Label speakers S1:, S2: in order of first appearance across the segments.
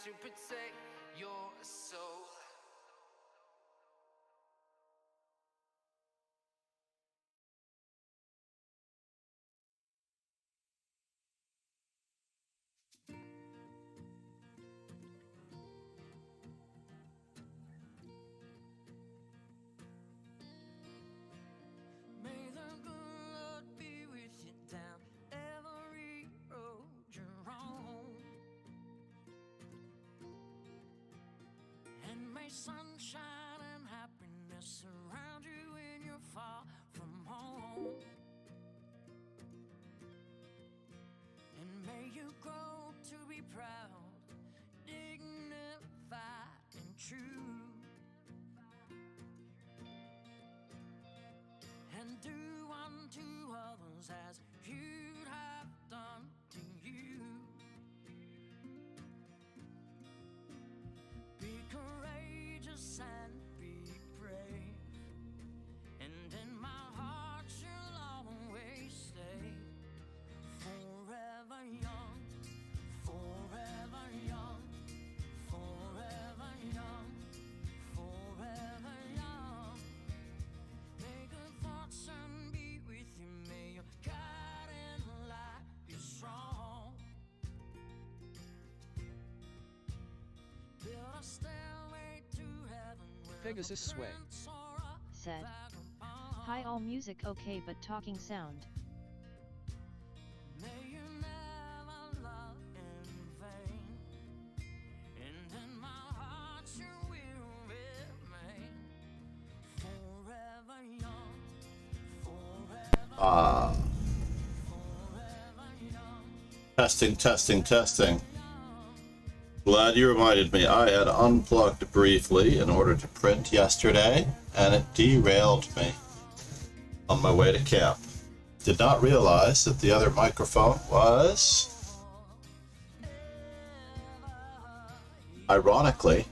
S1: to protect your soul. May the good Lord be with you down every road you're on. And may sunshine and happiness surround you when you're far from home. And may you grow to be proud, dignified and true. And do unto others as you'd have done to you. Be courageous and be brave, and in my heart you'll always stay. Forever young, forever young, forever young, forever young. May good fortune be with you, may your guiding light be strong. Build a stairway to heaven where
S2: Pegasus Sway
S3: said, "Hi, all music okay, but talking sound."
S1: May you never love in vain, and in my heart you will remain. Forever young, forever, forever young.
S4: Testing, testing, testing. Glad you reminded me. I had unplugged briefly in order to print yesterday, and it derailed me on my way to camp. Did not realize that the other microphone was, ironically,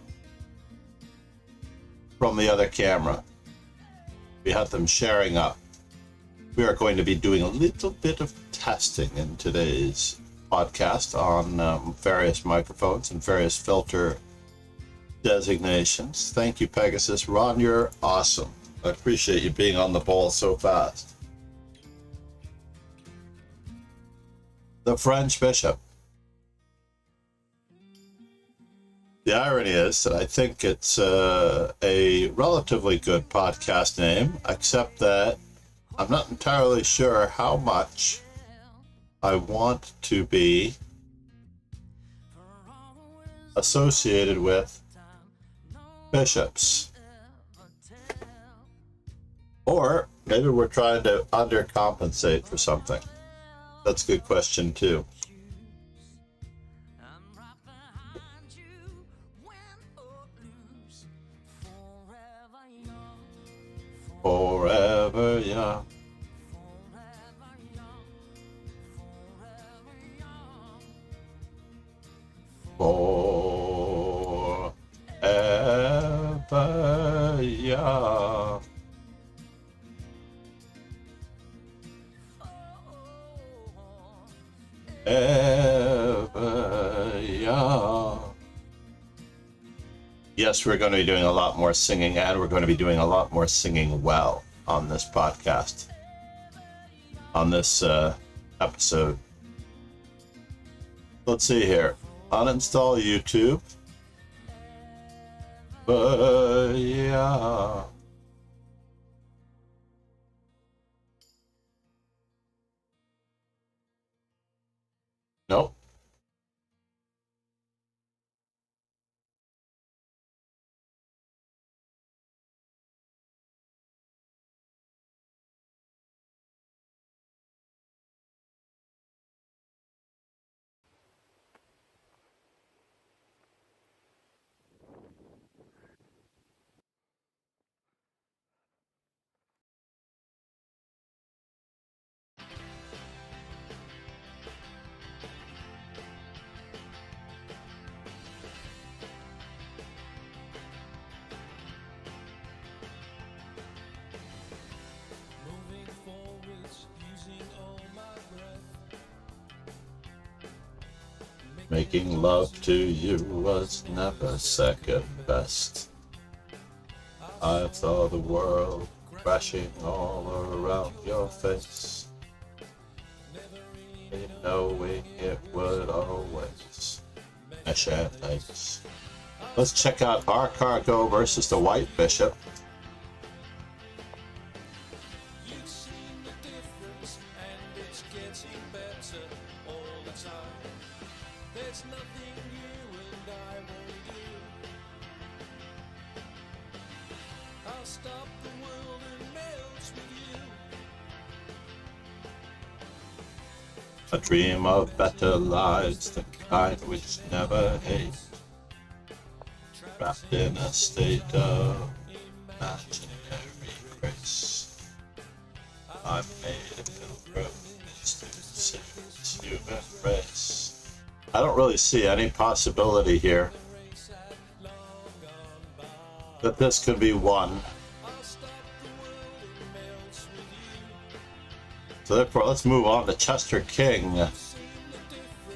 S4: from the other camera. We had them sharing up. We are going to be doing a little bit of testing in today's podcast on various microphones and various filter designations. Thank you, Pegasus. Ron, you're awesome. I appreciate you being on the ball so fast. The French Bishop. The irony is that I think it's a relatively good podcast name, except that I'm not entirely sure how much I want to be associated with bishops. Or maybe we're trying to undercompensate for something. That's a good question too. Forever young. Forever young. Ever young. Yes, we're going to be doing a lot more singing, and we're going to be doing a lot more singing well on this podcast, on this episode. Let's see here. Uninstall YouTube. But yeah. Nope. Making love to you was never second best. I saw the world crashing all around your face, knowing it would always mesh our legs. Let's check out our cargo versus the white bishop. A dream of better lives, the kind which never hate, wrapped in a state of imaginary grace. I made a pilgrimage to Satan's human race. I don't really see any possibility here that this could be won. So therefore, let's move on to Chester King.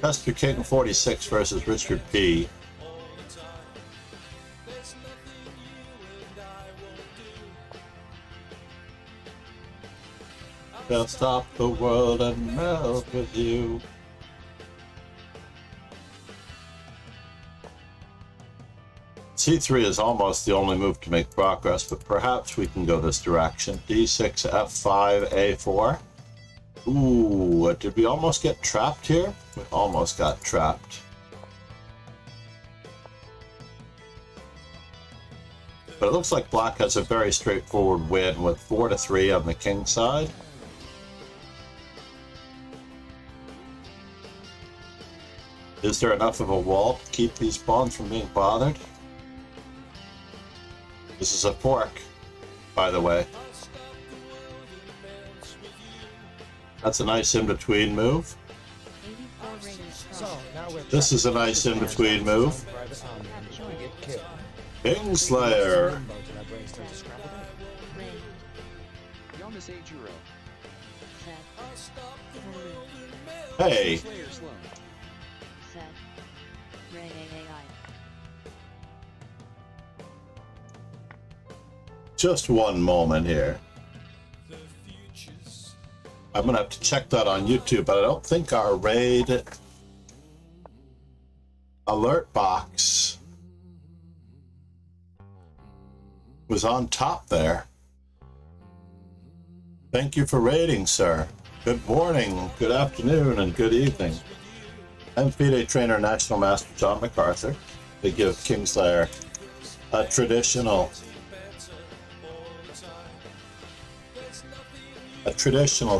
S4: Chester King 46 versus Richard P. They'll stop the world and melt with you. C3 is almost the only move to make progress, but perhaps we can go this direction. D6, F5, A4. Ooh, did we almost get trapped here? We almost got trapped. But it looks like black has a very straightforward win with 4-3 on the king side. Is there enough of a wall to keep these pawns from being bothered? This is a fork, by the way. That's a nice in-between move. This is a nice in-between move. Kingslayer. Hey. Just one moment here. I'm gonna have to check that on YouTube, but I don't think our raid alert box was on top there. Thank you for raiding, sir. Good morning, good afternoon, and good evening. I'm FIDE trainer National Master John MacArthur. They give Kingslayer a traditional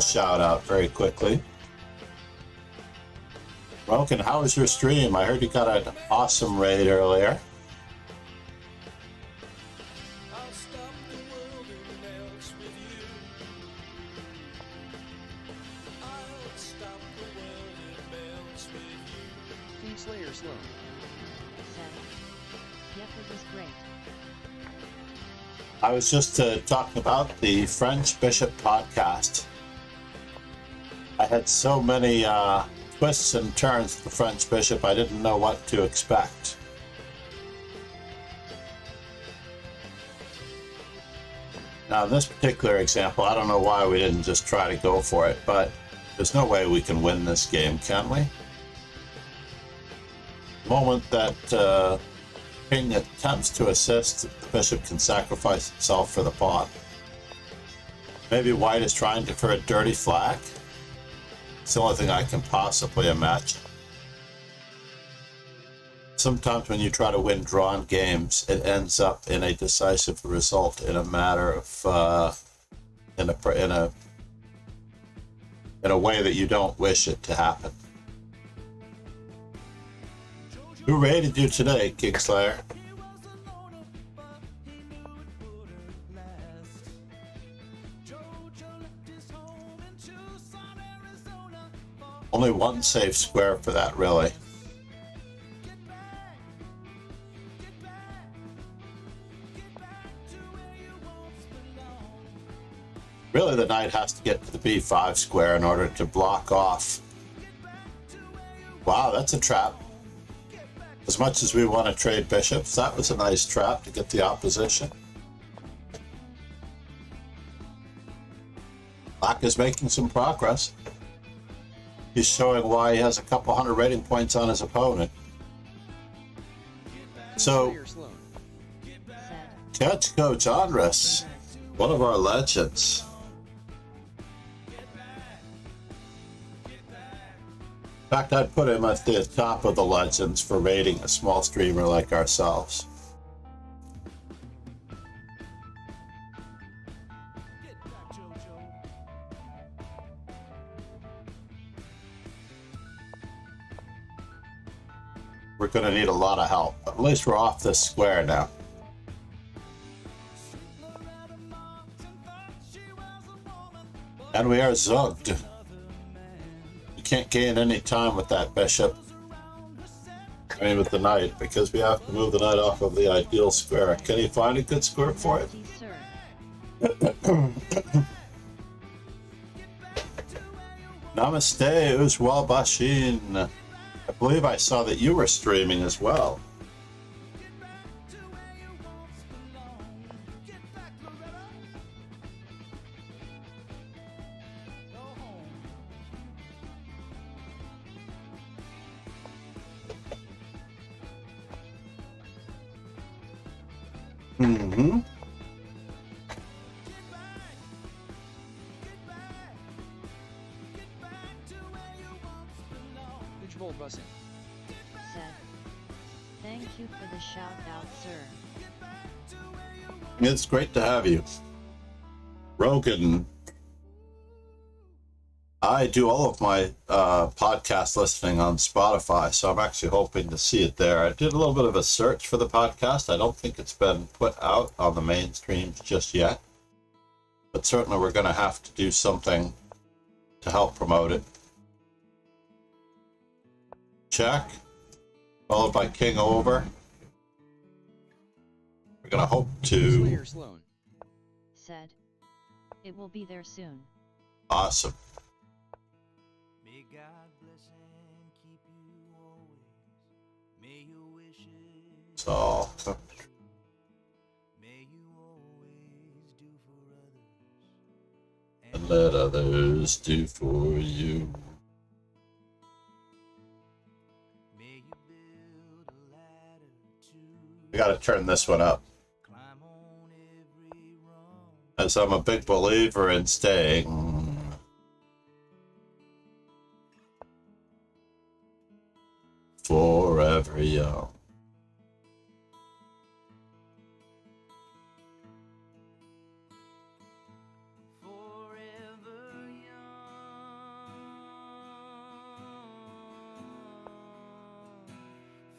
S4: shout out very quickly. Broken, how was your stream? I heard you got an awesome raid earlier. I was just talking about the French Bishop podcast. I had so many twists and turns with the French Bishop, I didn't know what to expect. Now, in this particular example, I don't know why we didn't just try to go for it, but there's no way we can win this game, can we? The moment that King attempts to assist, the bishop can sacrifice himself for the pawn. Maybe white is trying for a dirty flag. It's the only thing I can possibly imagine. Sometimes when you try to win drawn games, it ends up in a decisive result in a matter of in a way that you don't wish it to happen. Who raided you today, Kingslayer? Only one safe square for that, really. Really, the knight has to get to the b5 square in order to block off. Wow, that's a trap. As much as we want to trade bishops, that was a nice trap to get the opposition. Black is making some progress. He's showing why he has a couple hundred rating points on his opponent. So, Catch Coach Andres, one of our legends. In fact, I'd put him at the top of the legends for rating a small streamer like ourselves. We're going to need a lot of help, but at least we're off this square now. And we are zugged. You can't gain any time with that bishop. I mean with the knight, because we have to move the knight off of the ideal square. Can you find a good square for it? Namaste, Ujwal Bashin. I believe I saw that you were streaming as well. Mm-hmm.
S2: Busing.
S3: Said, thank you for the shout out, sir.
S4: It's great to have you. Rogan. I do all of my podcast listening on Spotify, so I'm actually hoping to see it there. I did a little bit of a search for the podcast. I don't think it's been put out on the mainstreams just yet, but certainly we're going to have to do something to help promote it. Check, followed by King over. We're gonna hope to.
S3: Said, it will be there soon.
S4: Awesome.
S1: May God bless and keep you always. May your wishes.
S4: So.
S1: May you always do for others.
S4: And let others do for you. I gotta turn this one up, as I'm a big believer in staying forever young.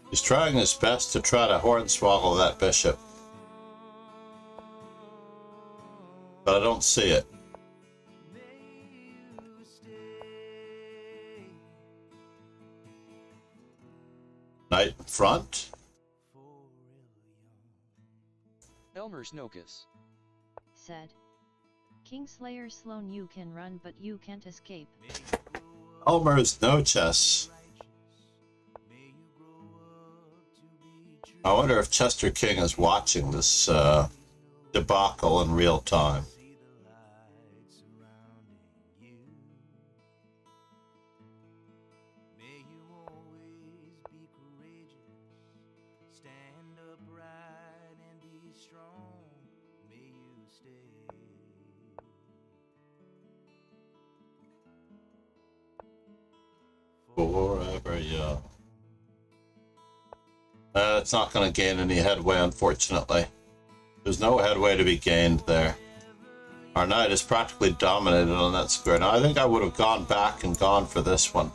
S4: He's trying his best to try to hornswoggle that bishop. But I don't see it. Knight in front.
S2: Elmer Snokus.
S3: Said, Kingslayer Sloan, you can run but you can't escape.
S4: Elmer's no chess. I wonder if Chester King is watching this debacle in real time. Forever young. It's not going to gain any headway, unfortunately. There's no headway to be gained there. Our knight is practically dominated on that square. Now, I think I would have gone back and gone for this one.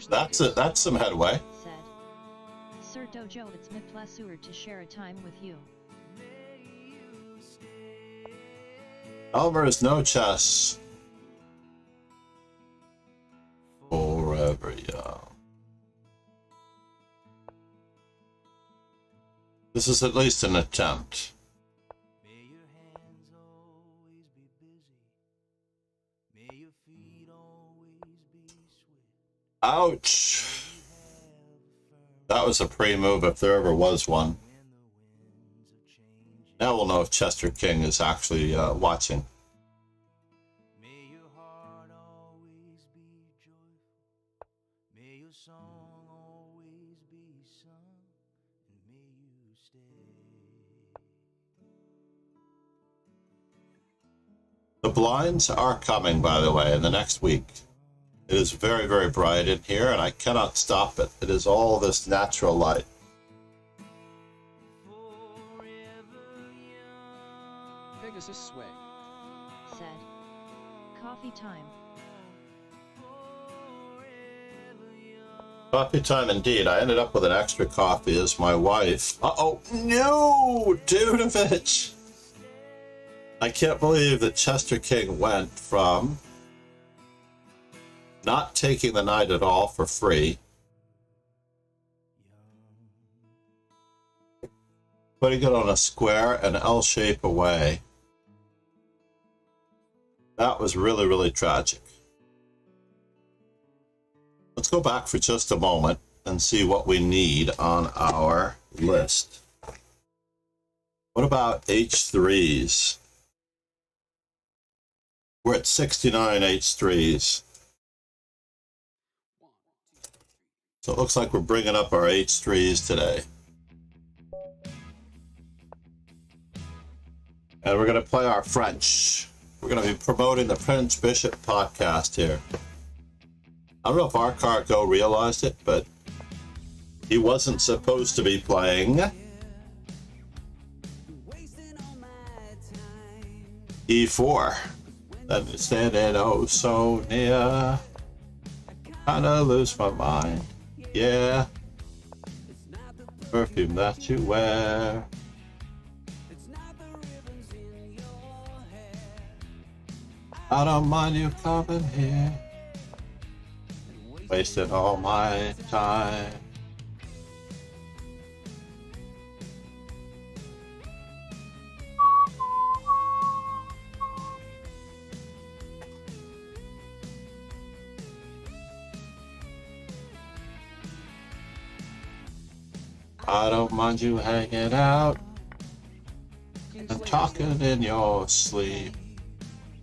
S4: That's it. That's some headway.
S3: Said, Sir Dojo, it's my pleasure to share a time with you.
S4: Elmer is no chess. Forever young. This is at least an attempt.
S1: May your hands always be busy. May your feet always be swift.
S4: Ouch. That was a pre-move if there ever was one. Now we'll know if Chester King is actually watching.
S1: May your heart always be joyful. May your song always be sung. And may you stay.
S4: The blinds are coming, by the way, in the next week. It is very, very bright in here, and I cannot stop it. It is all this natural light.
S2: Pegasus sway.
S3: Said. Coffee time.
S4: Coffee time indeed. I ended up with an extra coffee as my wife. Uh-oh, no! Dudovich! I can't believe that Chester King went from not taking the knight at all for free, putting it on a square and L shape away. That was really, really tragic. Let's go back for just a moment and see what we need on our list. What about H3s? We're at 69 H3s. So it looks like we're bringing up our H3s today. And we're going to play our French. We're going to be promoting the Prince Bishop podcast here. I don't know if our Go realized it, but he wasn't supposed to be playing E4. Then standing oh so near, kinda lose my mind. Yeah, perfume that you wear. I don't mind you coming here, wasting all my time. I don't mind you hanging out and talking in your sleep.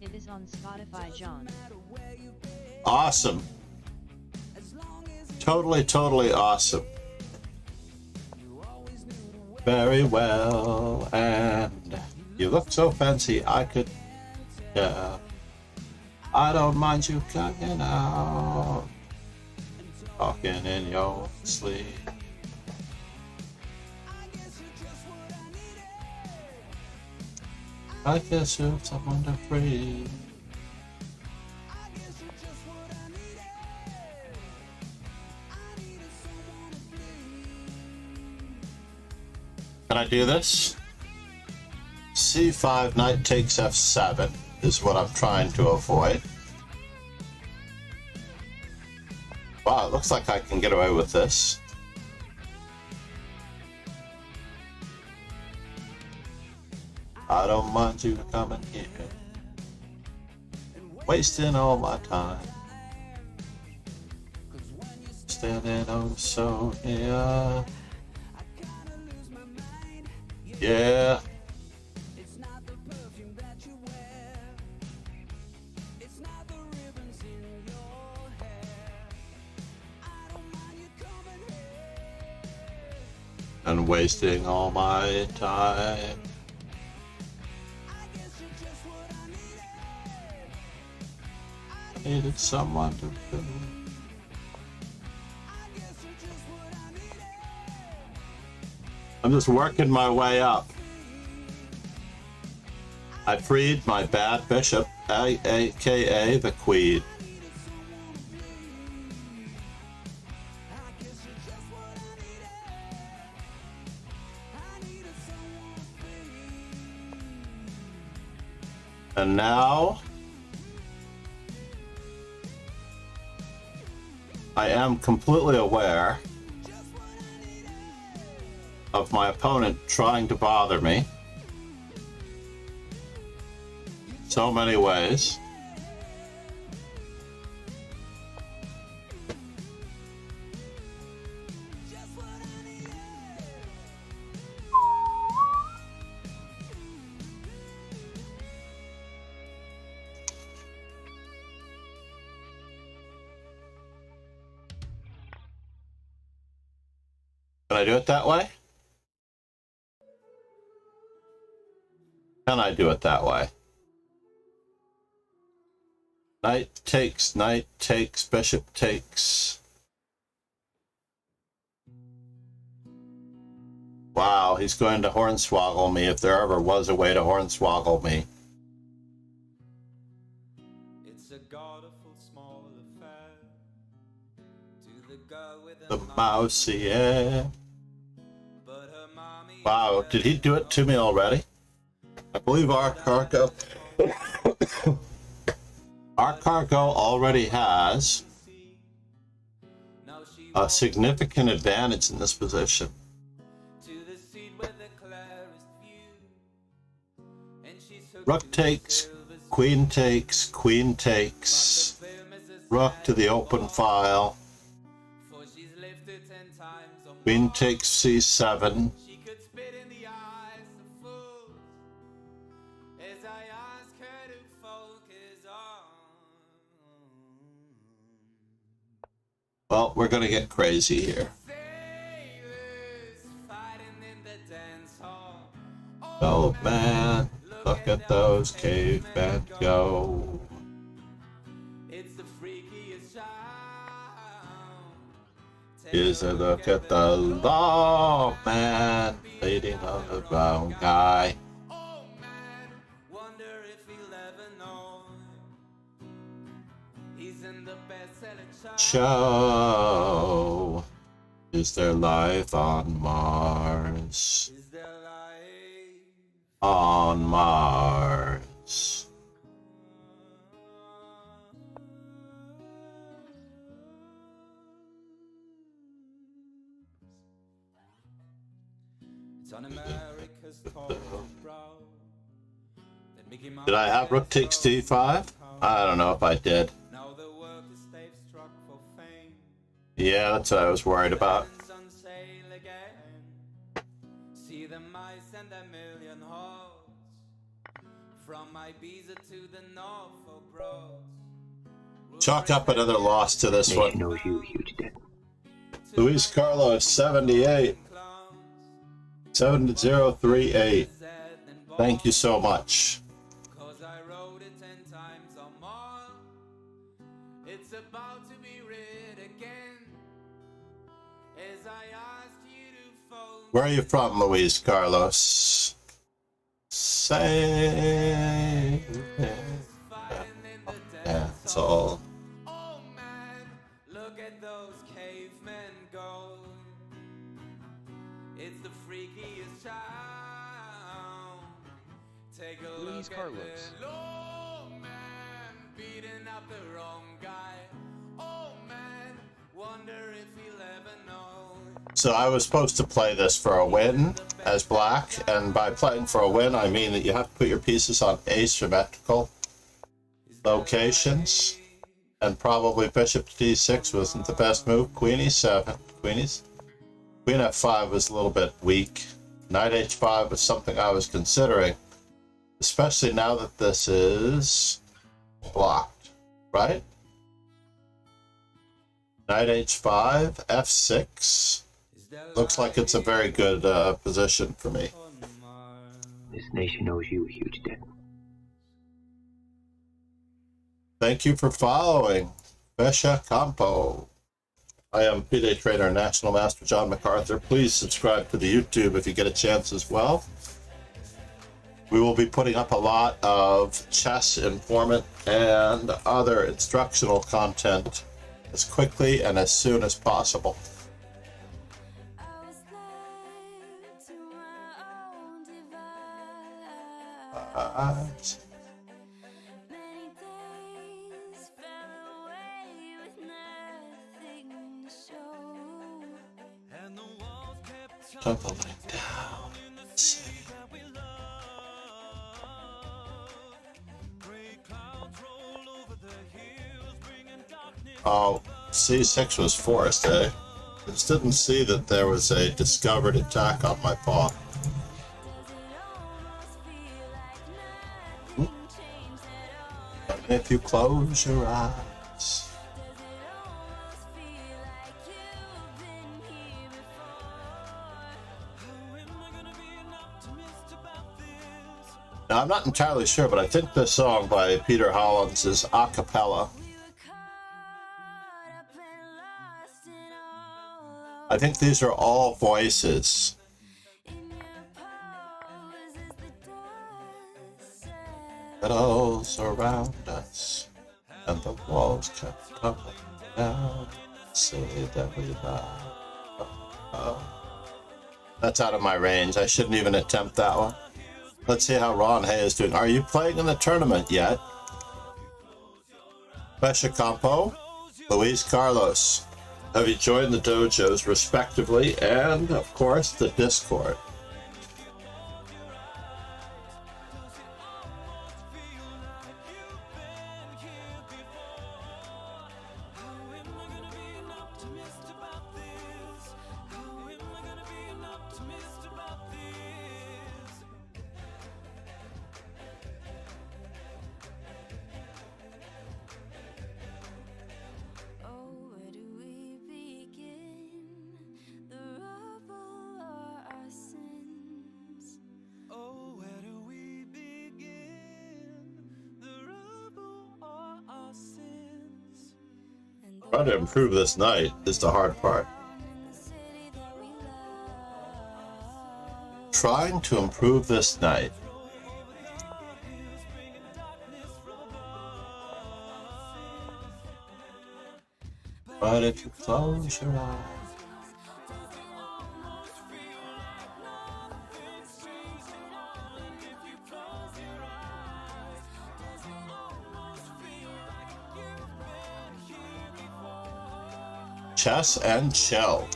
S3: It is on Spotify, John.
S4: Awesome. Totally, totally awesome. Very well, and you look so fancy, I could tell. I don't mind you hanging out, talking in your sleep. I guess you're someone to free. Can I do this? C5, knight takes F7 is what I'm trying to avoid. Wow, it looks like I can get away with this. I don't mind you coming here, wasting all my time, standing oh so near. Yeah. And wasting all my time. Needed someone to fill. I'm just working my way up. I freed my bad bishop, aka the queen. And now I am completely aware of my opponent trying to bother me so many ways. Can I do it that way? Can I do it that way? Knight takes, bishop takes. Wow, he's going to hornswoggle me if there ever was a way to hornswoggle me.
S1: It's a godful small affair to the girl with
S4: The mouse, yeah. Wow, did he do it to me already? I believe our cargo already has a significant advantage in this position. Rook takes, queen takes, queen takes, rook to the open file, queen takes c7, well, we're gonna get crazy here. Oh man, look at those cavemen go. Here's a look at the law man leading on the brown guy. Show. Is there life on Mars? On Mars. Did I have rook takes d5? I don't know if I did. Yeah, that's what I was worried about. Chalk up another loss to this one. Luis Carlos, 78. 7038. Thank you so much. Where are you from, Luis Carlos? Say that's all. Oh man, look at those cavemen go. It's the freakiest town. Take a
S2: Luis
S4: look
S2: Carlos.
S4: at the low man beating up the wrong guy. Oh man, wonder if he'll ever know. So I was supposed to play this for a win as black, and by playing for a win, I mean that you have to put your pieces on asymmetrical locations, and probably bishop to d6 wasn't the best move. Queen e7, queen f5 was a little bit weak. Knight h5 was something I was considering, especially now that this is blocked, right? Knight h5, f6. Looks like it's a very good position for me.
S5: This nation owes you a huge debt.
S4: Thank you for following. Besha Campo. I am P-Day Trader National Master John MacArthur. Please subscribe to the YouTube if you get a chance as well. We will be putting up a lot of chess, informant, and other instructional content as quickly and as soon as possible. Tumbling down. Let's see. Oh, C6 was forced, eh? I just didn't see that there was a discovered attack on my pawn. If you close your eyes. I'm not entirely sure, but I think this song by Peter Hollins is a cappella. I think these are all voices. Shadows around us, and the walls kept tumbling down. Say that we lie. That's out of my range. I shouldn't even attempt that one. Let's see how Ron Hay is doing. Are you playing in the tournament yet? Pesha Campo, Luis Carlos. Have you joined the dojos respectively, and of course the Discord? Trying to improve this night is the hard part. Trying to improve this night. But if you close your eyes. Chess and Chill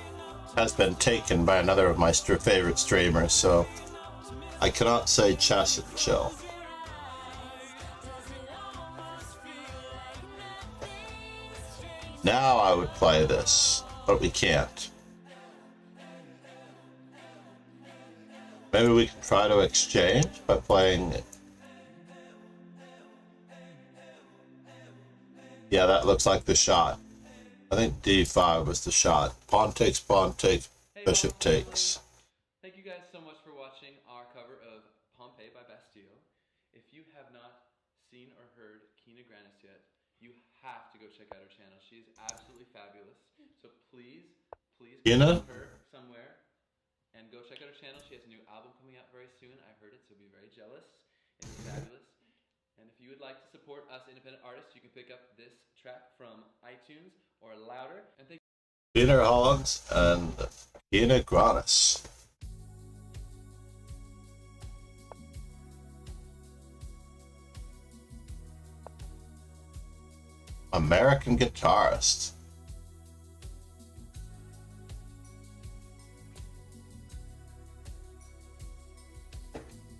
S4: has been taken by another of my favorite streamers, so I cannot say Chess and Chill. Now I would play this, but we can't. Maybe we can try to exchange by playing it. Yeah, that looks like the shot. I think D5 was the shot. Pawn takes, bishop takes.
S6: Thank you guys so much for watching our cover of Pompeii by Bastille. If you have not seen or heard Kina Grannis yet, you have to go check out her channel. She is absolutely fabulous. So please
S4: Kina?
S6: go her somewhere and go check out her channel. She has a new album coming out very soon. I heard it, so be very jealous. It's fabulous. And if you would like to support us independent artists, you can pick up this track from iTunes or Louder. And thank
S4: Peter Hollins and Kina Grannis. American guitarist.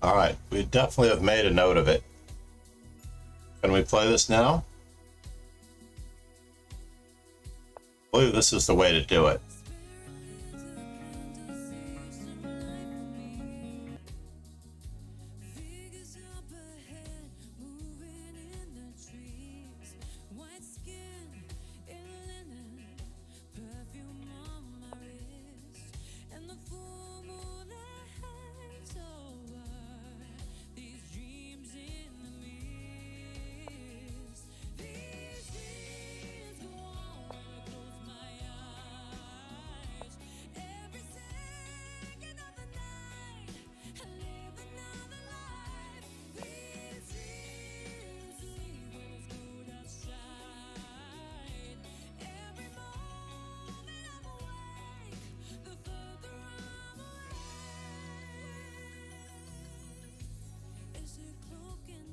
S4: All right, we definitely have made a note of it. Can we play this now? I believe this is the way to do it.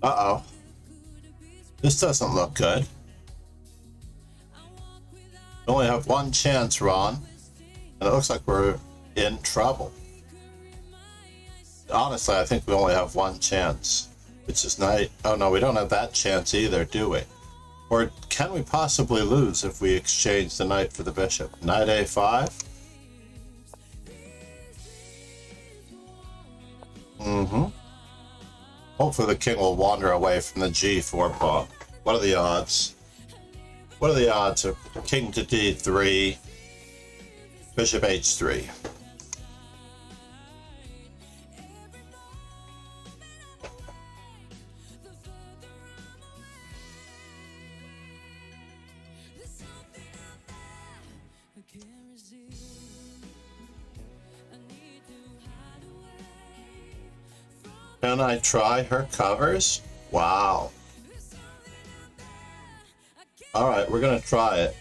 S4: Uh-oh. This doesn't look good. We only have one chance, Ron. And it looks like we're in trouble. Honestly, I think we only have one chance. Which is knight. Oh no, we don't have that chance either, do we? Or can we possibly lose if we exchange the knight for the bishop? Knight a5? Mm-hmm. Hopefully the king will wander away from the g4 pawn. What are the odds? What are the odds of king to d3, bishop h3? Can I try her covers? Wow. Alright, we're gonna try it.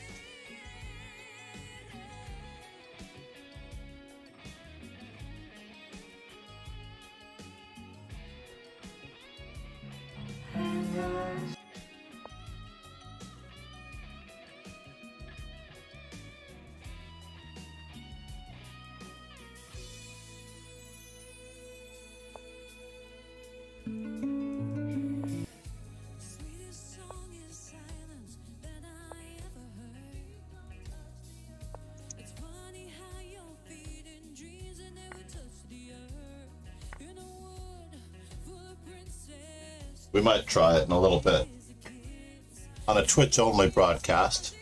S1: Sweetest song is silence that I ever heard. It's funny how your feet in dreams and never touch the earth. In a wood full of princess.
S4: We might try it in a little bit. On a Twitch-only broadcast.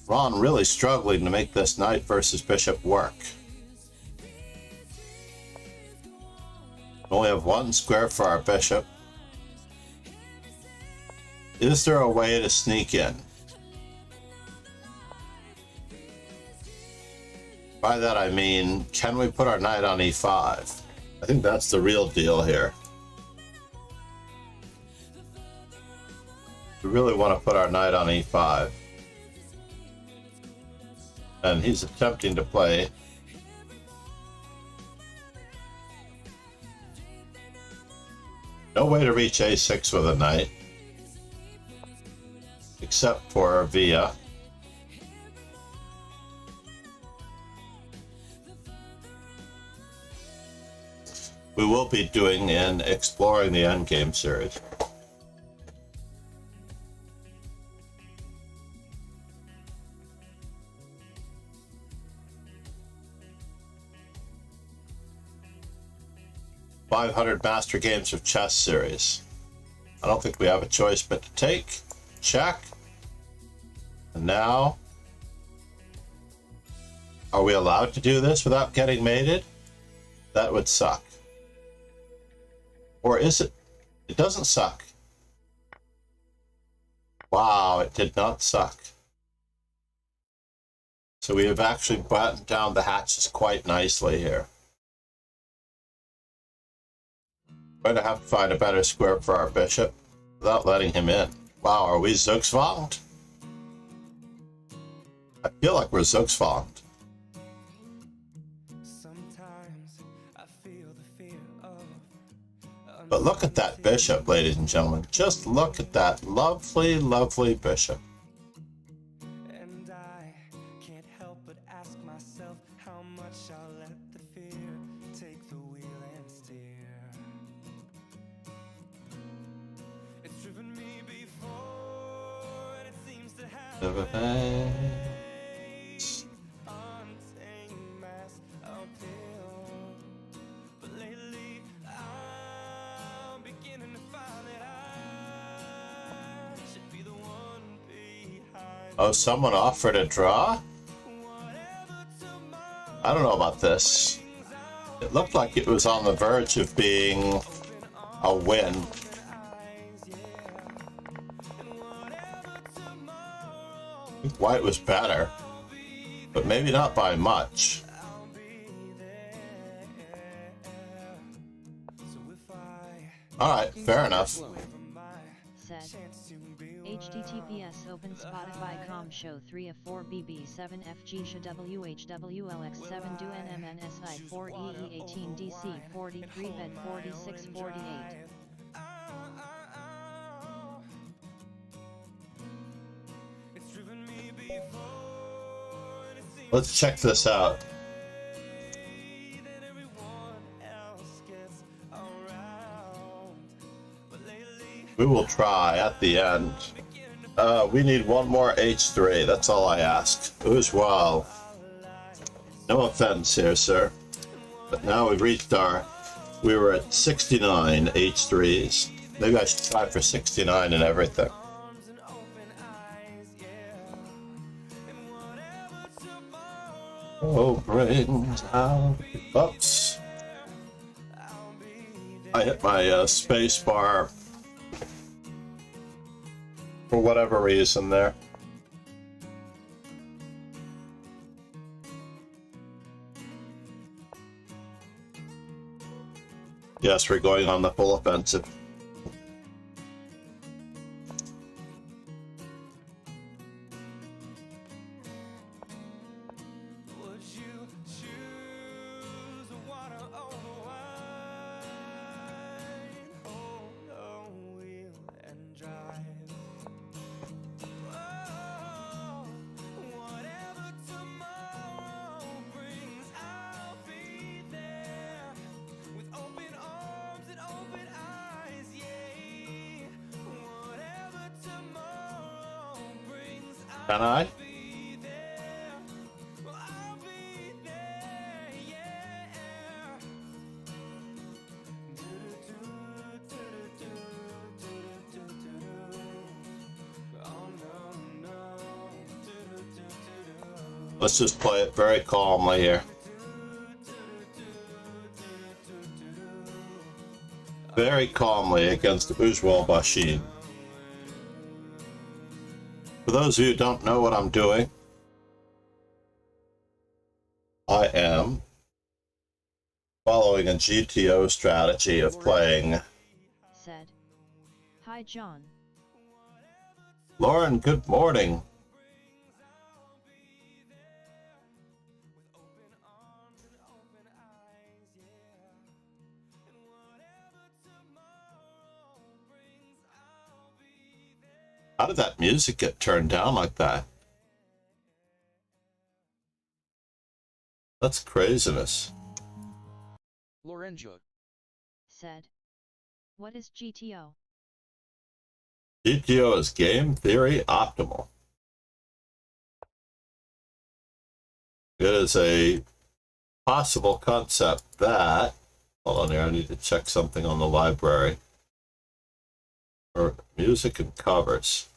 S4: Ron really struggling to make this knight versus bishop work. We only have one square for our bishop. Is there a way to sneak in? By that I mean, can we put our knight on e5? I think that's the real deal here. We really want to put our knight on e5. And he's attempting to play. No way to reach a6 with a knight. Except for via. We will be doing in Exploring the Endgame series. .500 Master Games of Chess series. I don't think we have a choice but to take. Check. And now, are we allowed to do this without getting mated? That would suck. Or is it? It doesn't suck. Wow, it did not suck. So we have actually battened down the hatches quite nicely here. Going to have to find a better square for our bishop without letting him in. Wow, are we Zugzwanged? I feel like we're Zugzwanged. But look at that bishop, ladies and gentlemen. Just look at that lovely, lovely bishop.
S1: And I can't help but ask myself how much I'll let the fear take the wheel and steer. It's driven me before, and it seems to have untamed mass uphill. But lately I'm beginning to find that I should be the one behind.
S4: Oh, someone offered a draw? I don't know about this. It looked like it was on the verge of being a win. I think white was better, but maybe not by much. Alright, fair enough.
S3: Said. HTTPS open Spotify.com show 3 of 4 BB7 FG SHA WHWLX7 do NMNSI 4 EE 18 DC 43 bed 46 48.
S4: Let's check this out. We will try at the end. We need one more H3. That's all I ask. Well, no offense here, sir. But now we've reached our... We were at 69 H3s. Maybe I should try for 69 and everything. Oh, brings out... Oops. I hit my space bar for whatever reason there. Yes, we're going on the full offensive. Can I? Let's just play it very calmly here. Very calmly against the bourgeois machine. For those of you who don't know what I'm doing, I am following a GTO strategy of playing.
S3: Said. Hi, John.
S4: Lauren, good morning. How did that music get turned down like that? That's craziness.
S2: Lorenzo.
S3: Said. What is GTO?
S4: GTO is Game Theory Optimal. It is a possible concept that... Hold on here, I need to check something on the library. Or music and covers.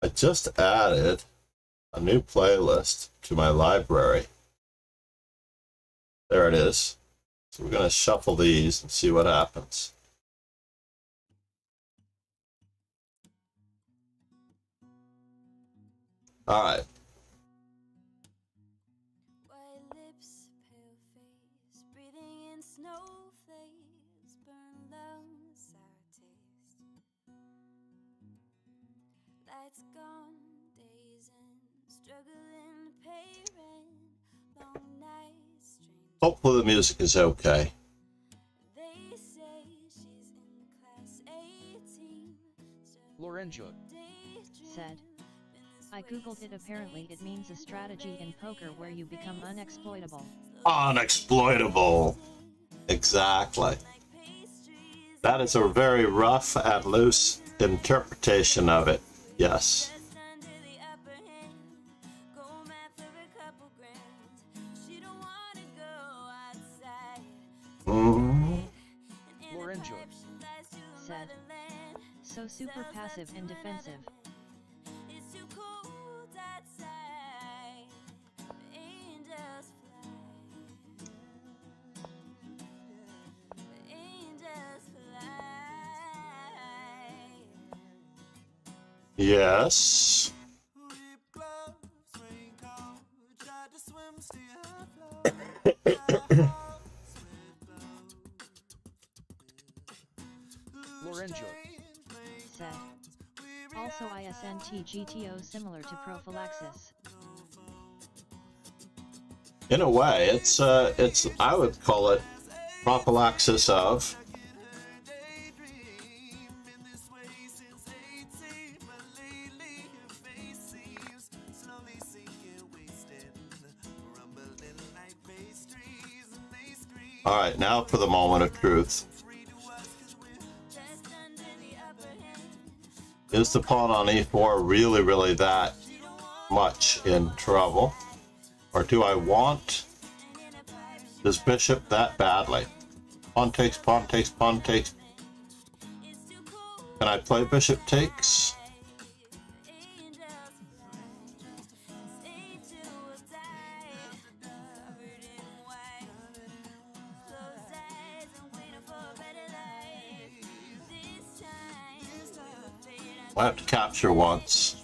S4: I just added a new playlist to my library. There it is. So we're going to shuffle these and see what happens. All right.
S1: White lips, pale face, breathing in snowflakes, burn lungs, sour taste. Lights gone, days in, struggling to pay rent, long nights, strange.
S4: Hopefully the music is okay.
S1: They say she's in the class 18.
S2: Lorenzo.
S3: Said. I googled it. Apparently it means a strategy in poker where you become unexploitable.
S4: Unexploitable. Exactly. That is a very rough and loose interpretation of it. Yes.
S2: Lorenzo.
S3: Said. So super passive and defensive.
S1: It's too cold outside. Angels fly. Angels fly.
S4: Yes.
S2: Lorenzo.
S3: Said. Also ISNT GTO similar to prophylaxis.
S4: In a way, it's I would call it prophylaxis of. All right, now for the moment of truth. Is the pawn on e4 really that much in trouble? Or do I want this bishop that badly? Pawn takes, pawn takes, pawn takes. Can I play bishop takes? I have to capture once.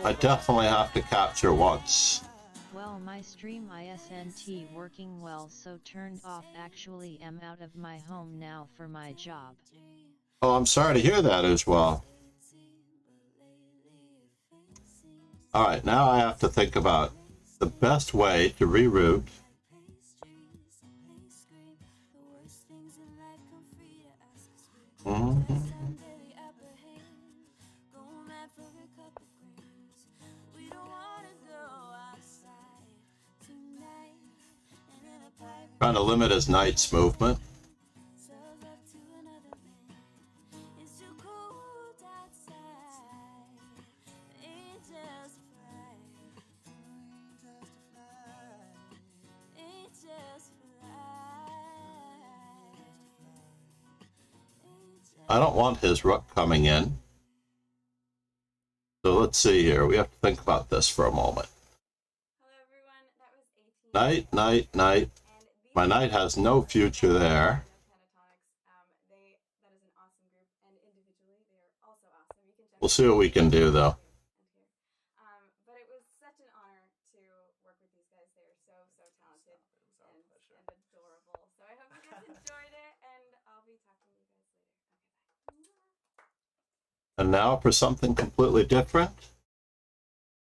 S4: I definitely have to capture once.
S3: Well, my stream isn't working well, so turned off. Actually am out of my home now for my job.
S4: Oh, I'm sorry to hear that as well. Alright, now I have to think about the best way to reroute. Trying to limit his knight's movement. I don't want his rook coming in. So let's see here. We have to think about this for a moment. Knight, knight, knight. My knight has no future there. We'll see what we can do, though.
S7: But it was such an honor to work with these guys. They are so talented and adorable. So I hope you guys enjoyed it, and I'll be talking to you guys later. Okay, bye.
S4: And now for something completely different.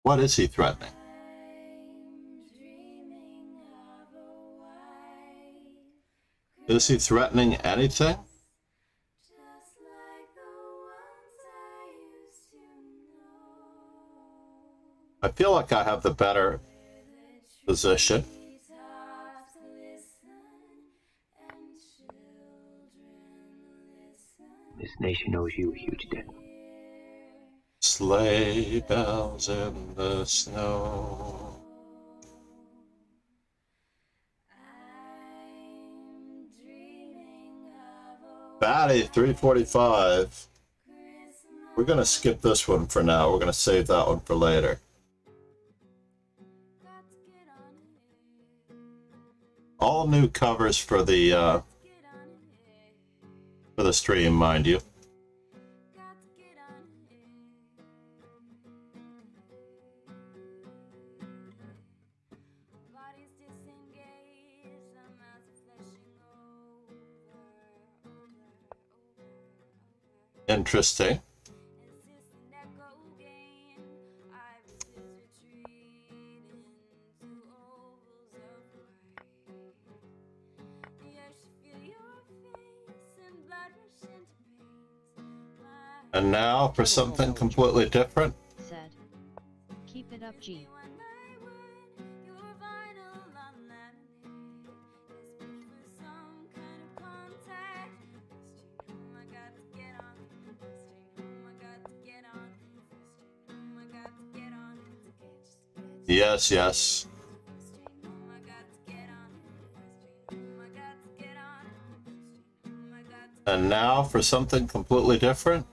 S4: What is he threatening? Is he threatening anything? I feel like I have the better position.
S5: This nation owes you a huge debt.
S4: Sleigh bells in the snow. Batty 345. We're going to skip this one for now. We're going to save that one for later. All new covers for the stream, mind you. Interesting. And now for something completely different.
S3: Said. Keep it up, G.
S4: Yes, yes. And now for something completely different.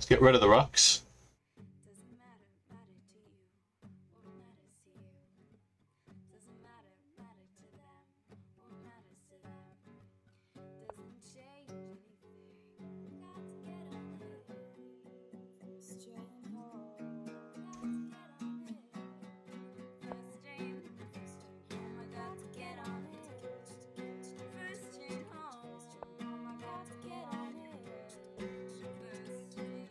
S4: Let's get rid of the rooks.
S7: Doesn't matter to you. What matters to you? Doesn't matter to them. What matters to them? Doesn't change anything. Got to get on it. First train home. Got to get on it. First train home. I got to get on it. First train home. I got to get on it. First train.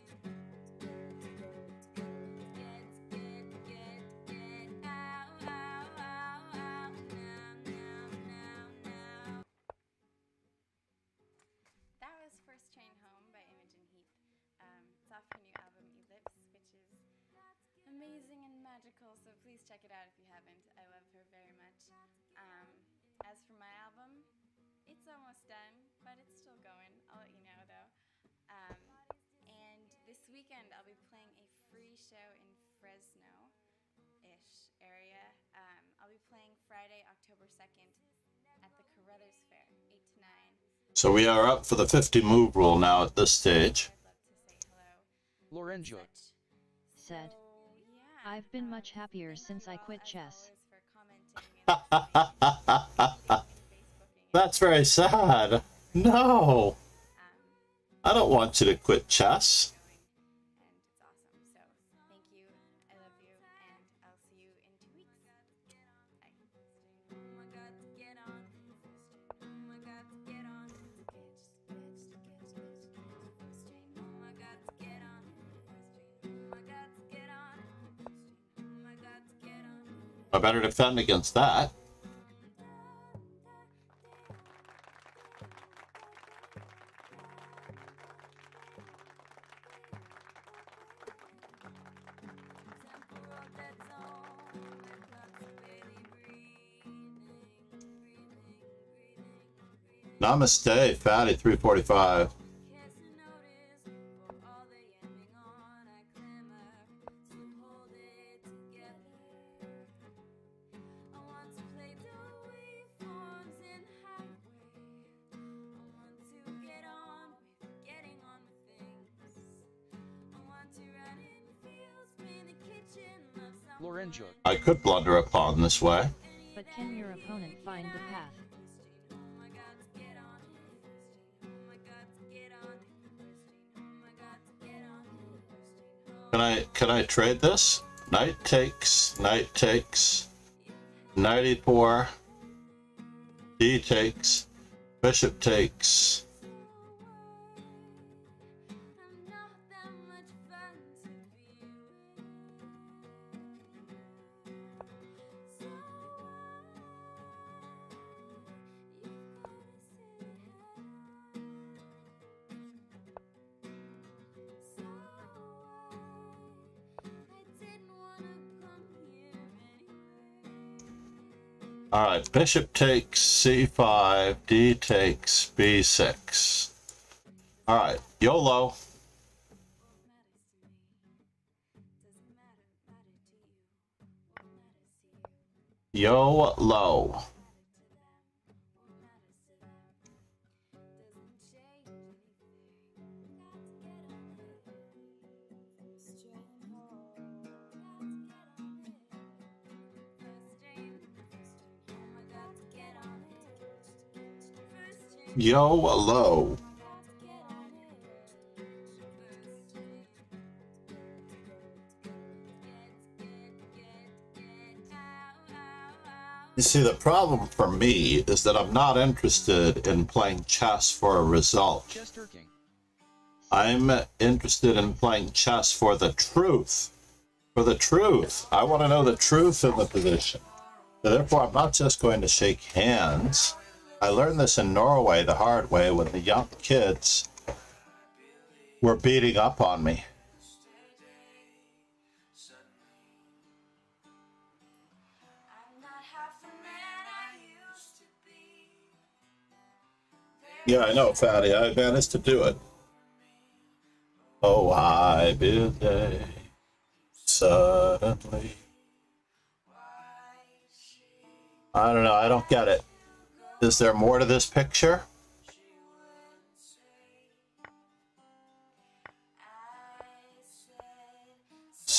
S7: Get out, now. That was First Train Home by Imogen Heap. It's off her new album Ellipse, which is amazing and magical, so please check it out if you haven't. I love her very much. As for my album, it's almost done, but it's still going. I'll let you know though. And this weekend I'll be playing a free show in Fresno-ish area. I'll be playing Friday, October 2nd at the Carruthers Fair, 8 to 9.
S4: So we are up for the 50 move rule now at this stage.
S7: I'd love to say hello.
S2: Lorenzo.
S3: Said,
S7: Yeah.
S3: I've been much happier since I quit chess.
S4: That's very sad. No, I don't want you to quit chess.
S7: And it's awesome. So thank you. I love you, and I'll see you in 2 weeks. Bye. Oh my God, to get on. Oh my God, to get on. Oh my God, to get on. Oh my God, to get on. Oh my God, to get on.
S4: I better defend against that.
S7: Temporal dead zone. Constipated breathing.
S4: Namaste, Fatty 345.
S7: Kiss and notice for all the yamming on. I clamor to hold it together. I want to play the waveforms in highway. I want to get on with getting on with things. I want to run in fields, paint the kitchen, love someone.
S2: Lorenzo.
S4: I could blunder upon this way.
S3: But can your opponent find the path?
S7: Oh my God, to get on. Oh my God, to get on. Oh my God, to get on.
S4: Can I trade this? Knight takes, knight e4, d takes, bishop takes.
S7: I'm not that much fun to be with. So you've got to say hello. So I didn't want to come here anyway.
S4: All right, bishop takes c5, d takes b6. All right, YOLO. YOLO. YOLO. You see, the problem for me is that I'm not interested in playing chess for a result.
S2: Chess Turking.
S4: I'm interested in playing chess for the truth. For the truth. I want to know the truth in the position. So therefore, I'm not just going to shake hands. I learned this in Norway the hard way when the young kids were beating up on me. Yeah, I know, Fatty. I managed to do it. Oh, I believe suddenly. I don't know. I don't get it. Is there more to this picture?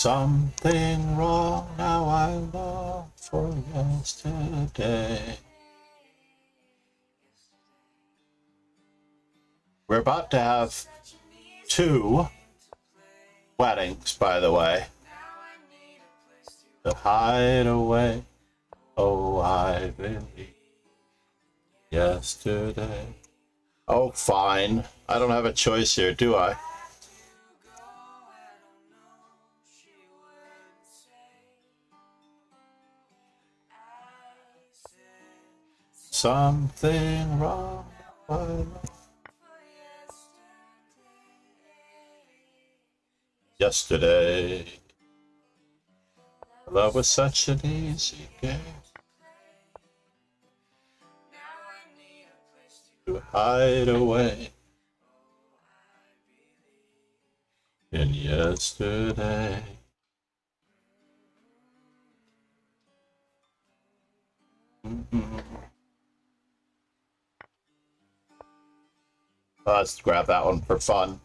S4: something wrong, now I long for yesterday. We're about to have 2 weddings, by the way. To hide away, oh, I believe yesterday. Oh, fine. I don't have a choice here, do I? Something wrong. Yesterday, love was such an easy game to hide away in yesterday. Let's grab that one for fun.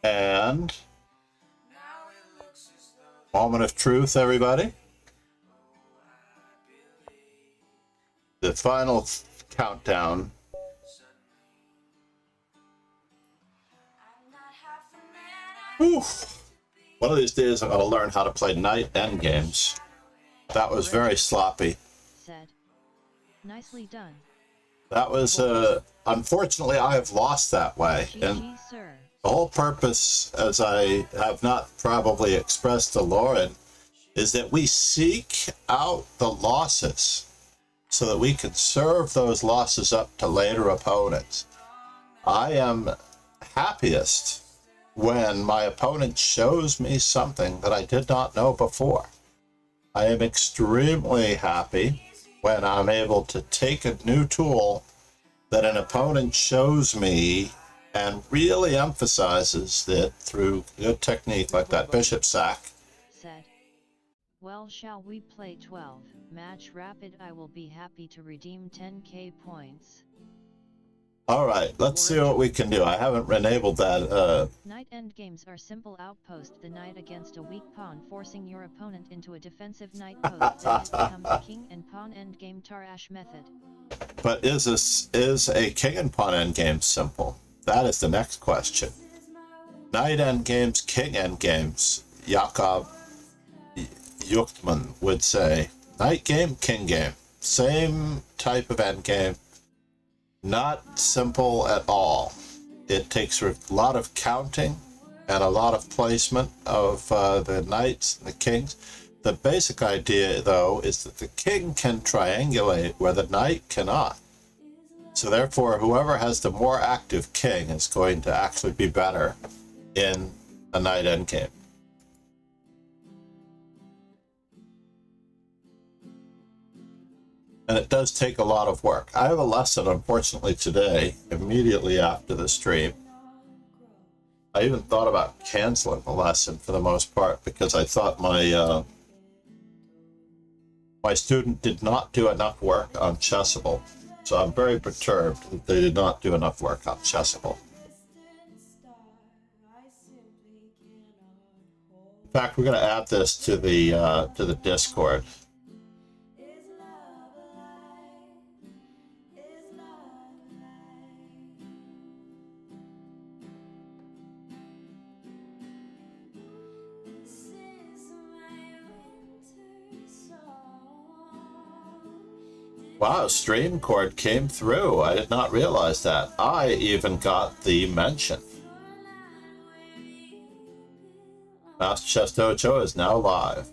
S4: And moment of truth, everybody. The final countdown. Oof. One of these days I'm going to learn how to play night end games. That was very sloppy.
S3: Said. Nicely done.
S4: That was, unfortunately, I have lost that way. And
S3: sir.
S4: the whole purpose, as I have not probably expressed to Lauren, is that we seek out the losses so that we can serve those losses up to later opponents. I am happiest when my opponent shows me something that I did not know before. I am extremely happy when I'm able to take a new tool that an opponent shows me and really emphasizes that through good technique like that bishop sack.
S3: Said. Well, shall we play 12 match rapid? I will be happy to redeem 10k points.
S4: All right, let's see what we can do. I haven't enabled that.
S3: Knight endgames are simple. Outpost the knight against a weak pawn, forcing your opponent into a defensive knight post. Then it becomes a king and pawn endgame Tarash method.
S4: But is a king and pawn endgame simple? That is the next question. Knight endgames, king endgames. Jakob Yuchtman would say. Knight game, king game. Same type of endgame. Not simple at all. It takes a lot of counting and a lot of placement of the knights and the kings. The basic idea, though, is that the king can triangulate where the knight cannot. So therefore, whoever has the more active king is going to actually be better in a knight endgame. And it does take a lot of work. I have a lesson, unfortunately, today, immediately after the stream. I even thought about canceling the lesson for the most part because I thought my student did not do enough work on Chessable. So I'm very perturbed that they did not do enough work on Chessable. In fact, we're going to add this to the Discord. Wow, stream cord came through. I did not realize that. I even got the mention. Master Chess Dojo is now live.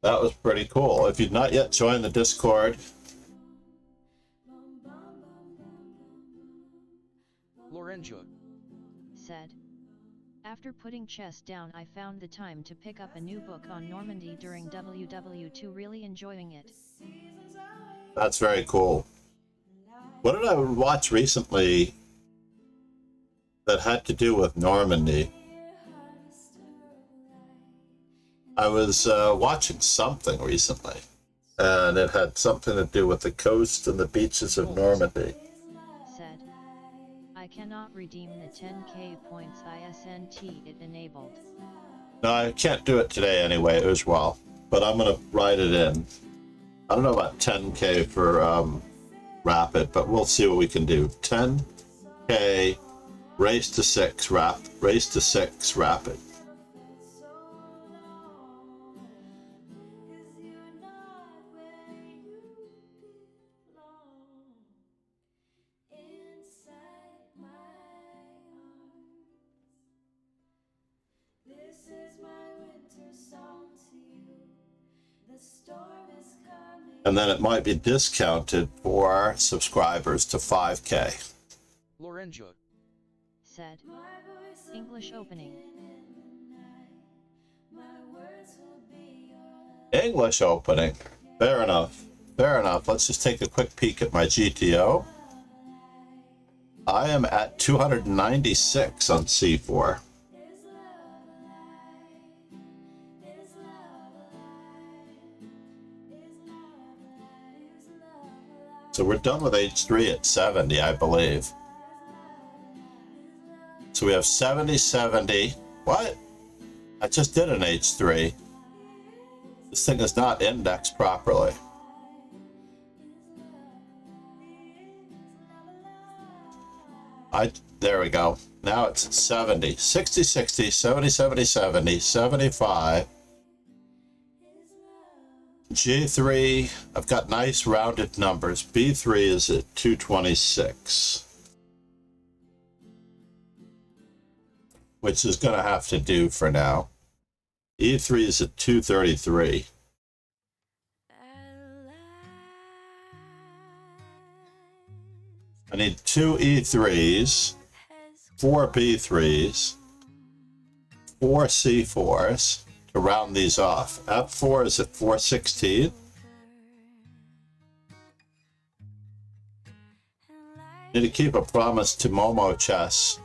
S4: That was pretty cool. If you've not yet joined the Discord,
S2: Lorenzo
S3: said. After putting chess down, I found the time to pick up a new book on Normandy during WW2, really enjoying it.
S4: That's very cool. What did I watch recently that had to do with Normandy? I was watching something recently, and it had something to do with the coast and the beaches of Normandy.
S3: Said, I cannot redeem the 10k points ISNT it enabled.
S4: No, I can't do it today anyway, as well, but I'm going to write it in. I don't know about 10k for rapid, but we'll see what we can do. 10k, race to 6 rapid. And then it might be discounted for subscribers to 5k.
S2: Lorenzo.
S3: Said, English opening.
S4: English opening. Fair enough. Fair enough. Let's just take a quick peek at my GTO. I am at 296 on C4. So we're done with H3 at 70, I believe. So we have 70, 70. What? I just did an H3. This thing is not indexed properly. There we go. Now it's 70, 60, 60, 70, 70, 70, 75. G3, I've got nice rounded numbers. B3 is at 226. Which is going to have to do for now. E3 is at 233. I need 2 E3s, 4 B3s, 4 C4s to round these off. F4 is at 416. Need to keep a promise to Momo Chess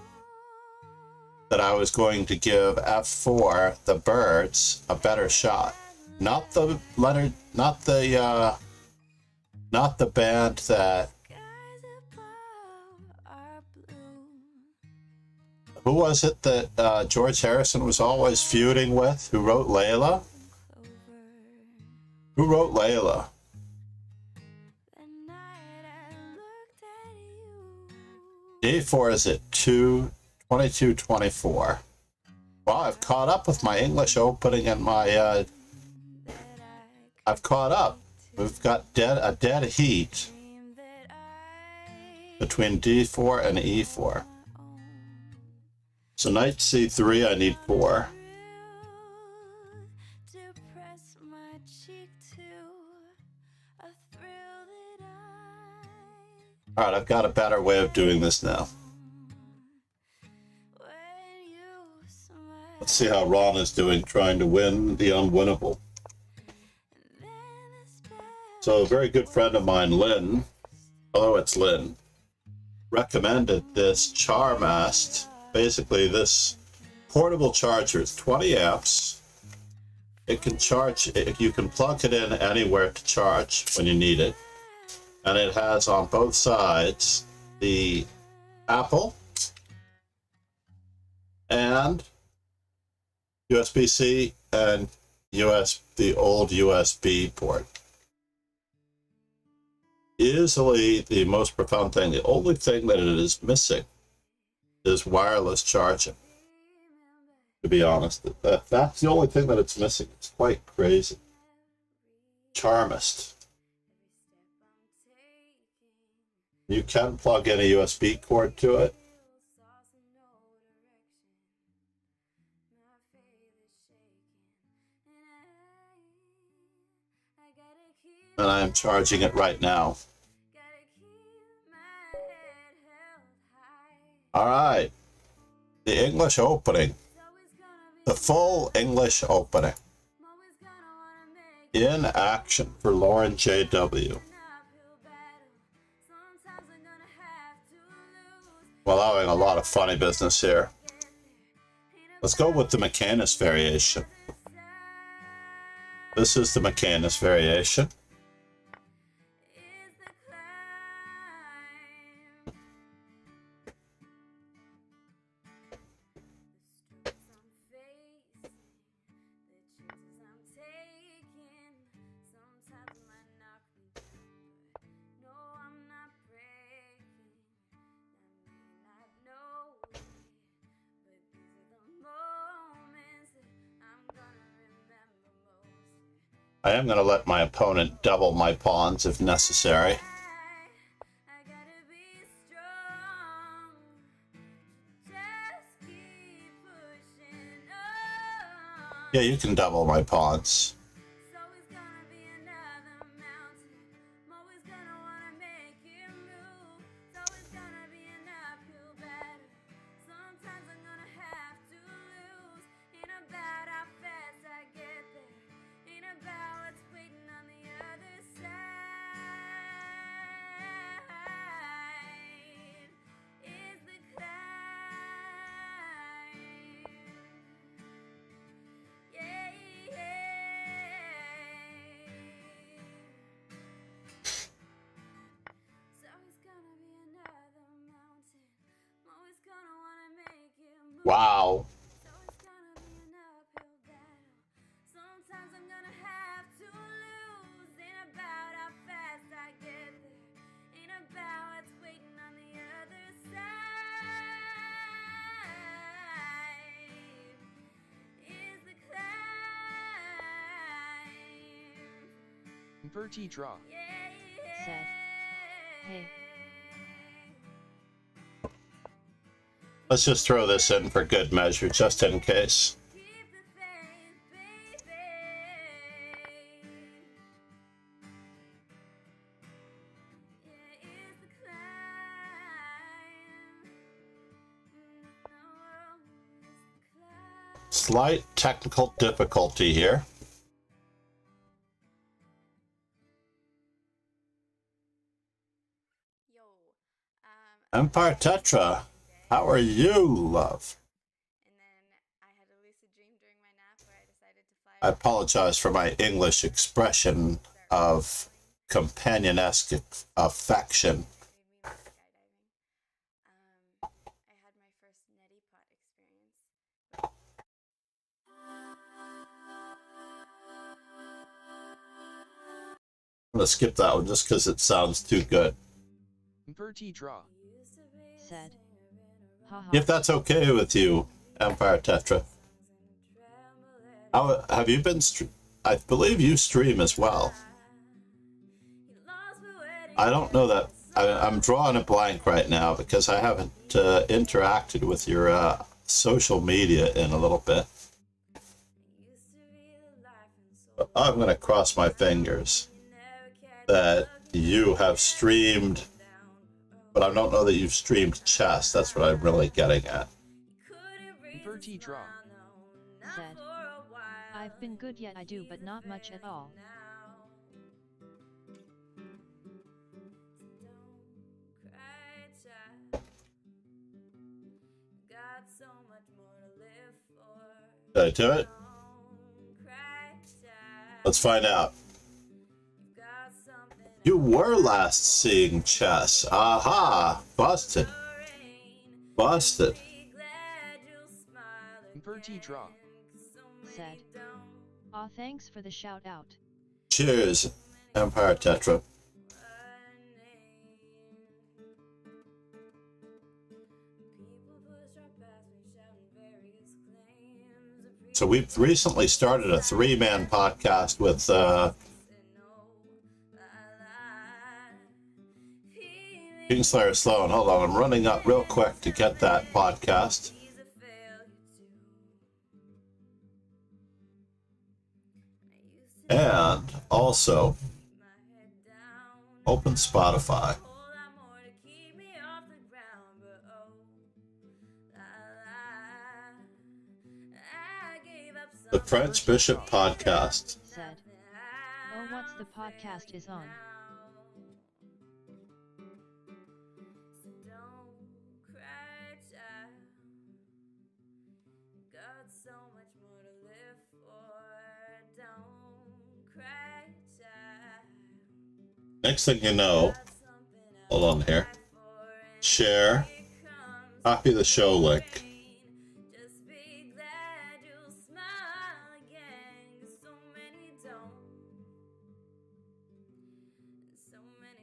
S4: that I was going to give F4, the birds, a better shot. Not the Leonard, not the band that. Who was it that George Harrison was always feuding with? Who wrote Layla? Who wrote Layla? D4 is at 22-24. Well, I've caught up with my English opening and my... I've caught up. We've got a dead heat between D4 and E4. So knight C3, I need 4. All right, I've got a better way of doing this now. Let's see how Ron is doing trying to win the unwinnable. So a very good friend of mine, Lynn, oh, it's Lynn, recommended this Charmast. Basically, this portable charger is 20 amps. It can charge, you can plug it in anywhere to charge when you need it. And it has on both sides the Apple and USB-C and the old USB port. Easily the most profound thing. The only thing that it is missing is wireless charging. To be honest, that's the only thing that it's missing. It's quite crazy. Charmast. You can plug in a USB cord to it. And I am charging it right now. All right. The English opening. The full English opening. In action for Lauren J.W. Well, allowing a lot of funny business here. Let's go with the McCanus variation. This is the McCanus variation. I am going to let my opponent double my pawns if necessary.
S1: I gotta be strong. Just keep pushing on.
S4: Yeah, you can double my pawns.
S1: It's always gonna be another mountain. I'm always gonna wanna make it move. It's always gonna be an uphill battle. Sometimes I'm gonna have to lose. Ain't about how fast I get there. Ain't about what's waiting on the other side. Is the climb. Yeah, it's always gonna be another mountain. I'm always gonna wanna make it move.
S4: Wow.
S1: It's always gonna be an uphill battle. Sometimes I'm gonna have to lose. Ain't about how fast I get there. Ain't about what's waiting on the other side. Is the climb.
S2: Verti draw.
S3: Said. Hey.
S4: Let's just throw this in for good measure, just in case.
S1: Keep the faith, baby. Yeah, it's the climb. No, it's the climb.
S4: Slight technical difficulty here.
S7: Yo,
S4: Empire Tetra, how are you, love?
S7: and then I had a lucid dream during my nap where I decided to fly.
S4: I apologize for my English expression of companion-esque affection.
S7: Made me love skydiving. I had my first neti pot experience.
S4: I'm going to skip that one just because it sounds too good.
S2: Verti draw.
S3: Said. Haha.
S4: If that's okay with you, Empire Tetra. How have you been? I believe you stream as well. I don't know that. I'm drawing a blank right now because I haven't interacted with your social media in a little bit. But I'm going to cross my fingers that you have streamed, but I don't know that you've streamed chess. That's what I'm really getting at.
S2: Verti draw.
S3: Said. I've been good yet I do but not much at all.
S4: Did I do it? Let's find out. You were last seeing chess. Aha! Busted. Busted.
S2: Verti draw.
S3: Said. Aw, thanks for the shout out.
S4: Cheers, Empire Tetra. So we've recently started a three-man podcast with Kingslayer Sloan. Hold on, I'm running up real quick to get that podcast. And also open Spotify. The French Bishop Podcast.
S3: Said. Oh, what's the podcast is on?
S4: Next thing you know, hold on here. Share. Copy the show link.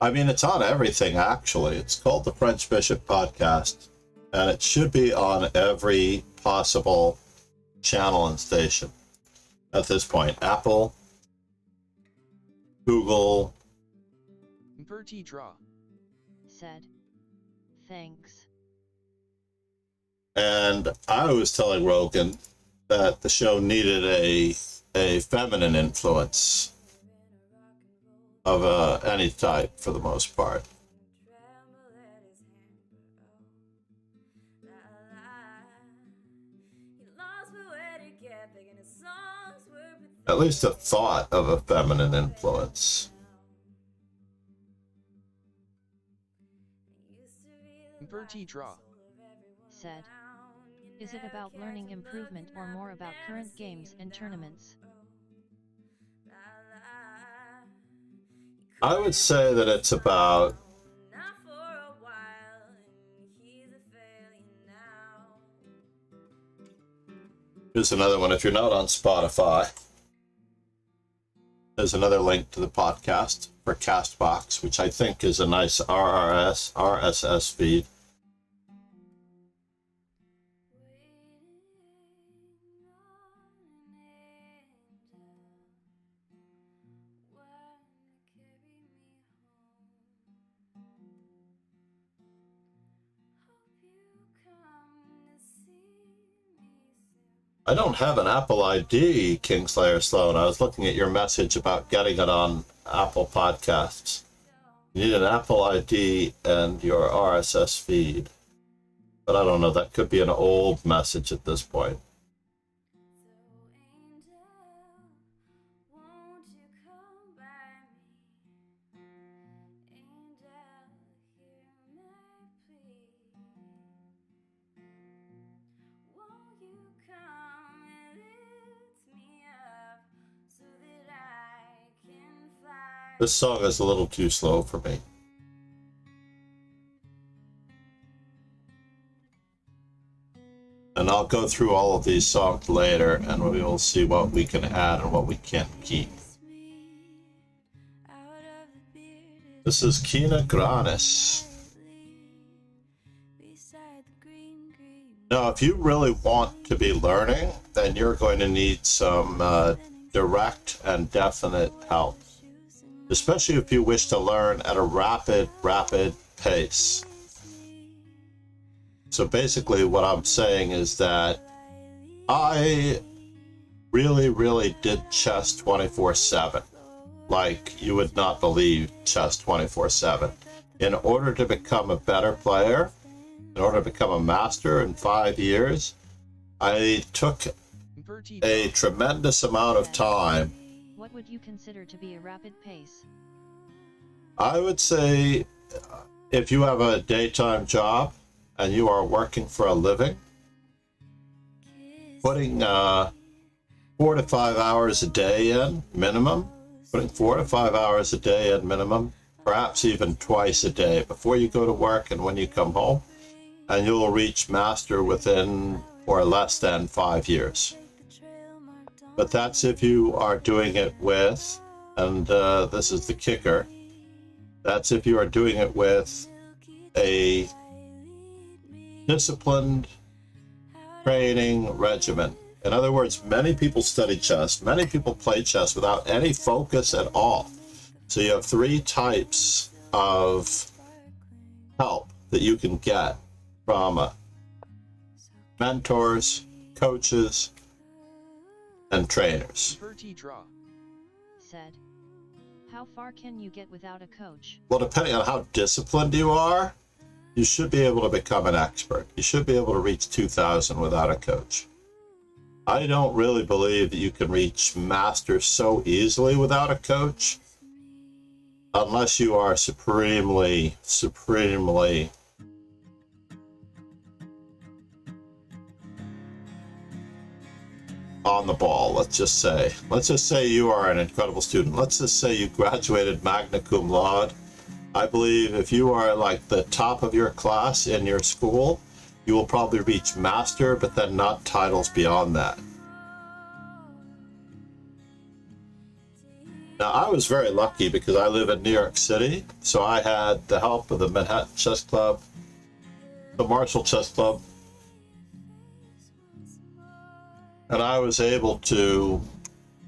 S4: I mean, it's on everything, actually. It's called the French Bishop Podcast, and it should be on every possible channel and station at this point. Apple, Google
S2: Bertie draw.
S3: Said. Thanks.
S4: And I was telling Rogan that the show needed a feminine influence of any type for the most part. At least a thought of a feminine influence.
S2: Bertie draw.
S3: Said. Is it about learning improvement or more about current games and tournaments?
S4: I would say that it's about here's another one. If you're not on Spotify, there's another link to the podcast for Castbox, which I think is a nice RSS feed. I don't have an Apple ID, Kingslayer Sloan. I was looking at your message about getting it on Apple Podcasts. You need an Apple ID and your RSS feed. But I don't know, that could be an old message at this point. This song is a little too slow for me. And I'll go through all of these songs later, and we will see what we can add and what we can't keep. This is Kina Granis. Now, if you really want to be learning, then you're going to need some direct and definite help, especially if you wish to learn at a rapid pace. So basically what I'm saying is that I really did chess 24/7. Like you would not believe chess 24/7. In order to become a better player, in order to become a master in 5 years, I took a tremendous amount of time.
S3: What would you consider to be a rapid pace?
S4: I would say if you have a daytime job and you are working for a living, putting 4 to 5 hours a day in minimum, putting 4 to 5 hours a day in minimum, perhaps even twice a day before you go to work and when you come home, and you will reach master within or less than 5 years. But that's if you are doing it with, and this is the kicker, that's if you are doing it with a disciplined training regimen. In other words, many people study chess, many people play chess without any focus at all. So you have 3 types of help that you can get from mentors, coaches, and trainers.
S2: Bertie draw.
S3: Said. How far can you get without a coach?
S4: Well, depending on how disciplined you are, you should be able to become an expert. You should be able to reach 2,000 without a coach. I don't really believe that you can reach master so easily without a coach, unless you are supremely on the ball, let's just say. Let's just say you are an incredible student. Let's just say you graduated magna cum laude. I believe if you are like the top of your class in your school, you will probably reach master, but then not titles beyond that. Now, I was very lucky because I live in New York City, so I had the help of the Manhattan Chess Club, the Marshall Chess Club, and I was able to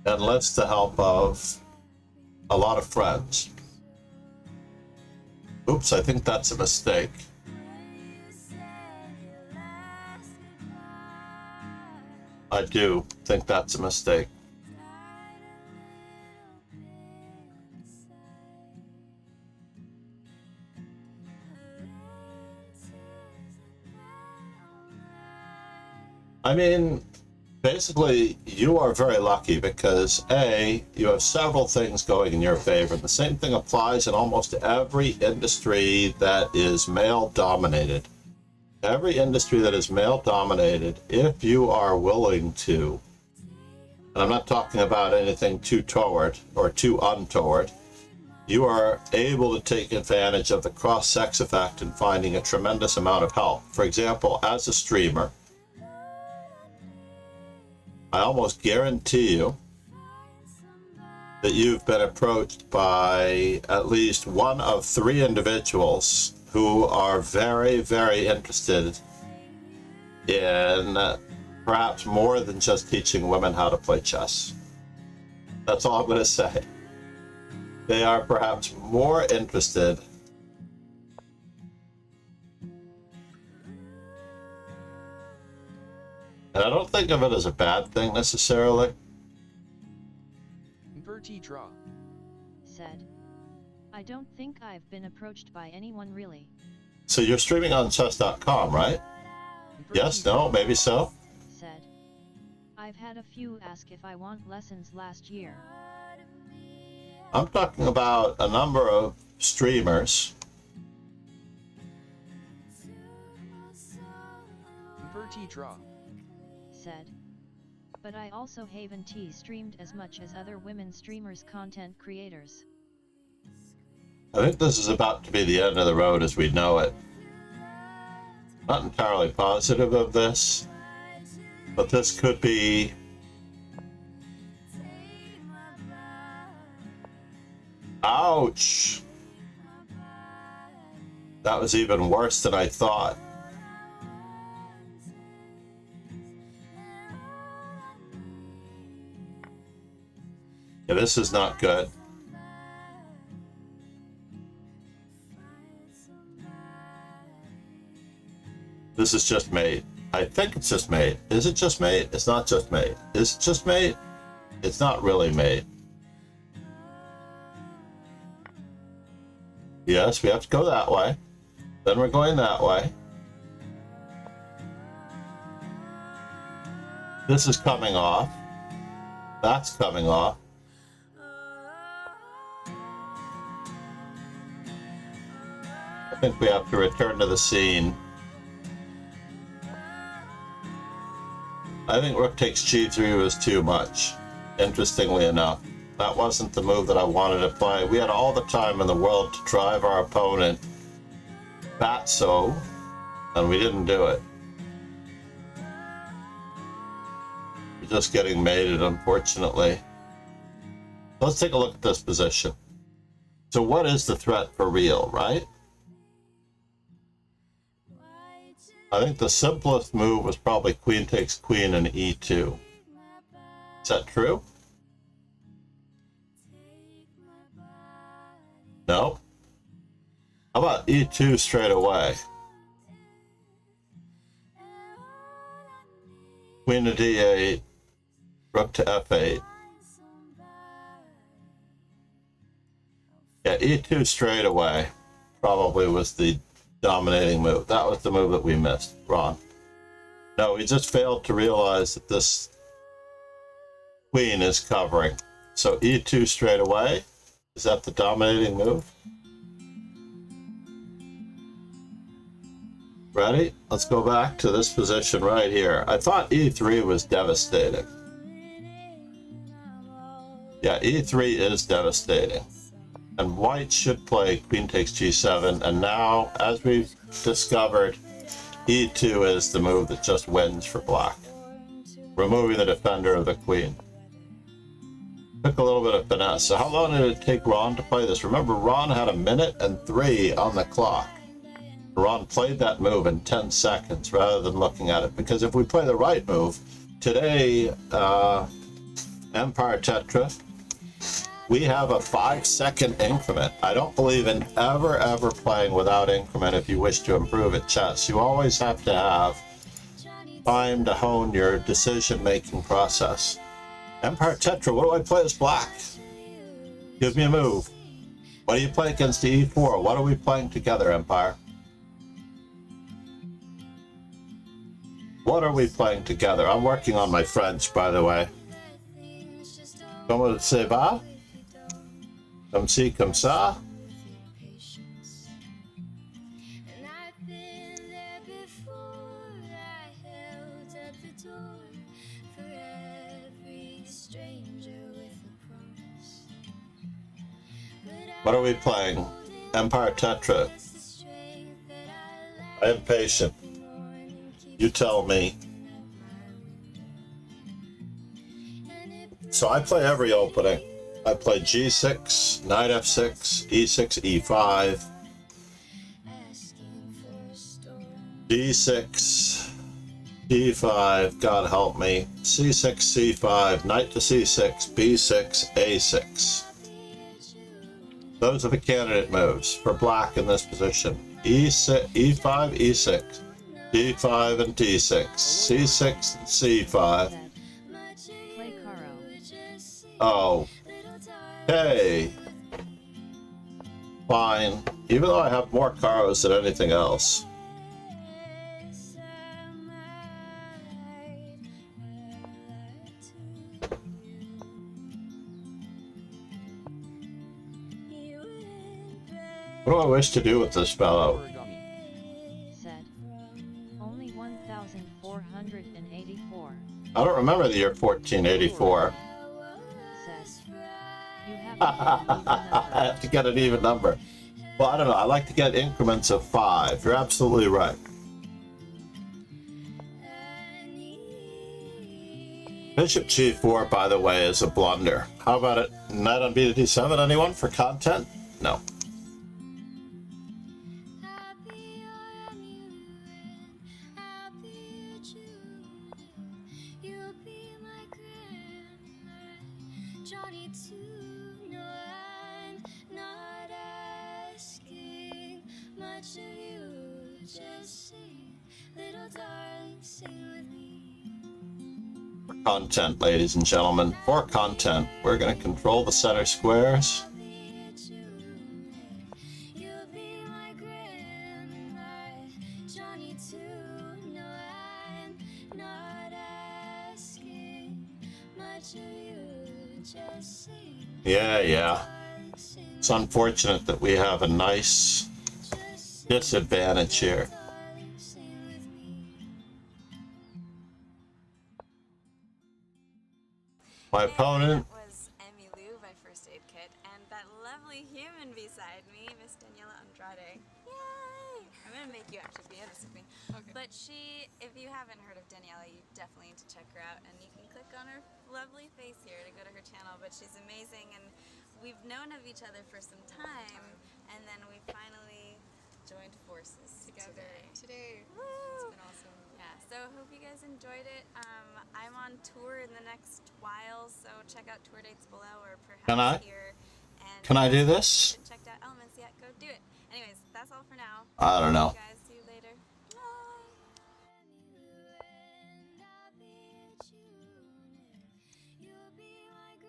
S4: enlist the help of a lot of friends. Oops, I think that's a mistake. I do think that's a mistake. I mean, basically, you are very lucky because A, you have several things going in your favor. The same thing applies in almost every industry that is male-dominated. Every industry that is male-dominated, if you are willing to, and I'm not talking about anything too toward or too untoward, you are able to take advantage of the cross-sex effect in finding a tremendous amount of help. For example, as a streamer, I almost guarantee you that you've been approached by at least one of 3 individuals who are very, very interested in perhaps more than just teaching women how to play chess. That's all I'm going to say. They are perhaps more interested and I don't think of it as a bad thing necessarily.
S2: Verti draw.
S3: Said, I don't think I've been approached by anyone really.
S4: So you're streaming on chess.com, right? Yes, no, maybe so.
S3: Said, I've had a few ask if I want lessons last year.
S4: I'm talking about a number of streamers.
S2: Verti draw.
S3: Said, but I also haven't streamed as much as other women streamers, content creators.
S4: I think this is about to be the end of the road as we know it. Not entirely positive of this, but this could be ouch. That was even worse than I thought. Yeah, this is not good. This is just mate. I think it's just mate. Is it just mate? It's not just mate. Is it just mate? It's not really mate. Yes, we have to go that way. Then we're going that way. This is coming off. That's coming off. I think we have to return to the scene. I think rook takes g3 was too much, interestingly enough. That wasn't the move that I wanted to play. We had all the time in the world to drive our opponent batso, and we didn't do it. We're just getting mated, unfortunately. Let's take a look at this position. So what is the threat for real, right? I think the simplest move was probably queen takes queen and e2. Is that true? No? How about e2 straight away? Queen to d8, rook to f8. Yeah, e2 straight away probably was the dominating move. That was the move that we missed, Ron. No, we just failed to realize that this queen is covering. So e2 straight away, is that the dominating move? Ready? Let's go back to this position right here. I thought e3 was devastating. Yeah, e3 is devastating. And white should play queen takes g7, and now, as we've discovered, e2 is the move that just wins for black, removing the defender of the queen. Took a little bit of finesse. So how long did it take Ron to play this? Remember, Ron had 1 minute and 3 on the clock. Ron played that move in 10 seconds rather than looking at it, because if we play the right move, today, Empire Tetra, we have a 5-second increment. I don't believe in ever playing without increment if you wish to improve at chess. You always have to have time to hone your decision-making process. Empire Tetra, what do I play as black? Give me a move. What do you play against the E4? What are we playing together, Empire? What are we playing together? I'm working on my French, by the way. Comment ça va? Comme ci, comme ça? What are we playing? Empire Tetra. I am patient. You tell me. So I play every opening. I play G6, Knight F6, E6, E5, D6, D5, God help me, C6, C5, Knight to C6, B6, A6. Those are the candidate moves for black in this position. E6, E5, E6, D5 and D6, C6 and C5. Oh, hey, fine, even though I have more caros than anything else. What do I wish to do with this fellow?
S3: Said, only 1,484.
S4: I don't remember the year 1484. I have to get an even number. Well, I don't know. I like to get increments of 5. You're absolutely right. Bishop G4, by the way, is a blunder. How about it? Knight on B to D7, anyone, for content? No. Content, ladies and gentlemen, for content, we're going to control the center squares. Yeah. It's unfortunate that we have a nice disadvantage here. My opponent
S7: was Emmy Lou, my first aid kit, and that lovely human beside me, Miss Daniela Andrade. Yay! I'm gonna make you actually be honest with me. Okay. But she, if you haven't heard of Daniela, you definitely need to check her out, and you can click on her lovely face here to go to her channel. But she's amazing, and we've known of each other for some time, and then we finally joined forces together today. Woo! It's been awesome. Yeah, so hope you guys enjoyed it. I'm on tour in the next while, so check out tour dates below or perhaps here. And
S4: can I do this?
S7: Checked out Elements yet? Go do it. Anyways, that's all for now.
S4: I don't know.
S7: Guys, see you later.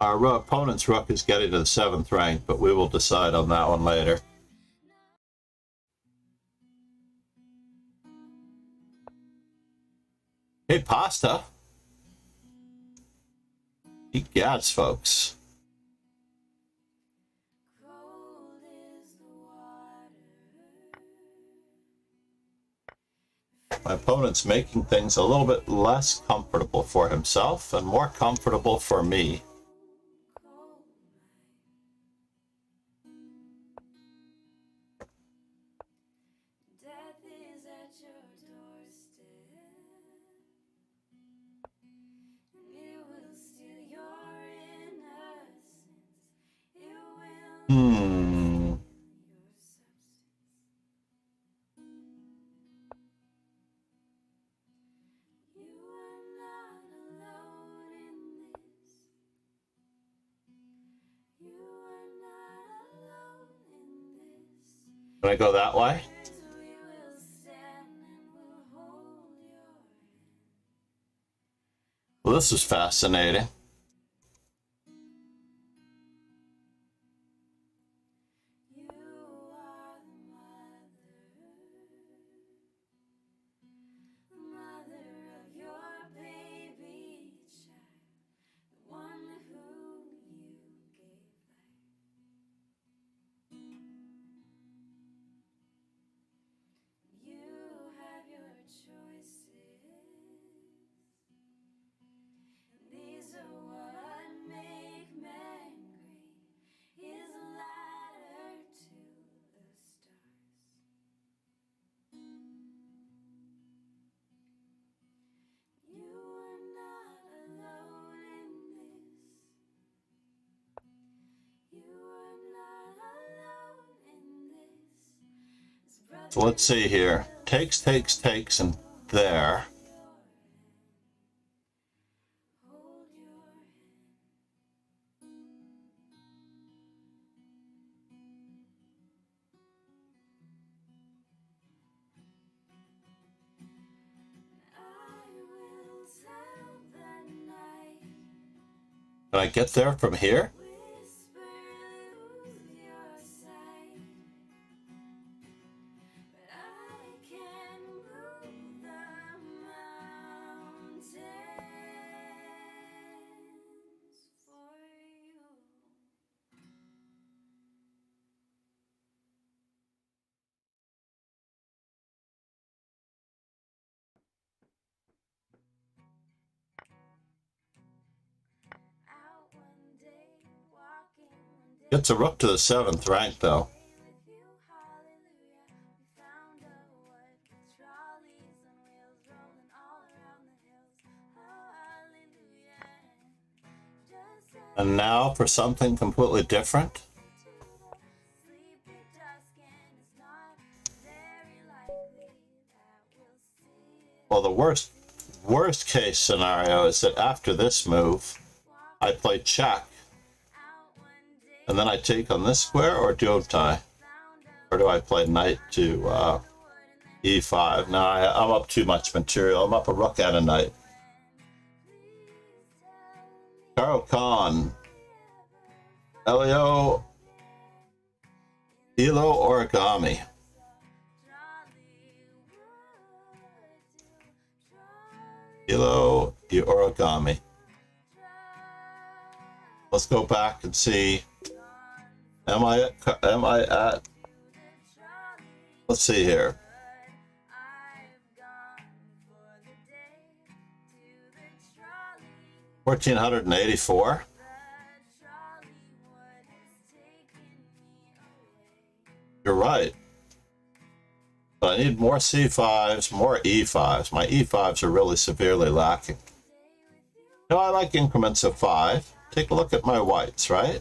S7: Bye.
S4: Our opponent's rook is getting to the 7th rank, but we will decide on that one later. Hey, pasta. Eat gads, folks. My opponent's making things a little bit less comfortable for himself and more comfortable for me. Can I go that way?
S1: We will stand and we'll hold your hand.
S4: Well, this is fascinating.
S1: You are the mother of your baby child, the one whom you gave life. You have your choices, and these are what make men great. Is a ladder to the stars. You are not alone in this. You are not alone in this.
S4: So let's see here. Takes, and there.
S1: Hold your hand. I will tell the night.
S4: Can I get there from here?
S1: Whisper, lose your sight. But I can move the mountains for you. Out one day, walking one day.
S4: Gets a rook to the 7th rank, though.
S1: With you, hallelujah, we found a wood with trolleys and wheels rolling all around the hills. Oh, hallelujah. Just as
S4: And now for something completely different.
S1: to the sleepy dusk, and it's not very likely that we'll see it.
S4: Well, the worst case scenario is that after this move, I play check,
S1: Out one day,
S4: and then I take on this square, or don't I?
S1: found a
S4: Or do I play knight to
S1: wood and then
S4: e5? No, I'm up too much material. I'm up a rook and a knight.
S1: please tell me
S4: Karo Khan, Elio, Elo Origami. Elo the Origami. Let's go back and see. Am I at? Let's see here. 1484. You're right. But I need more c5s, more e5s. My e5s are really severely lacking. No, I like increments of 5. Take a look at my whites, right?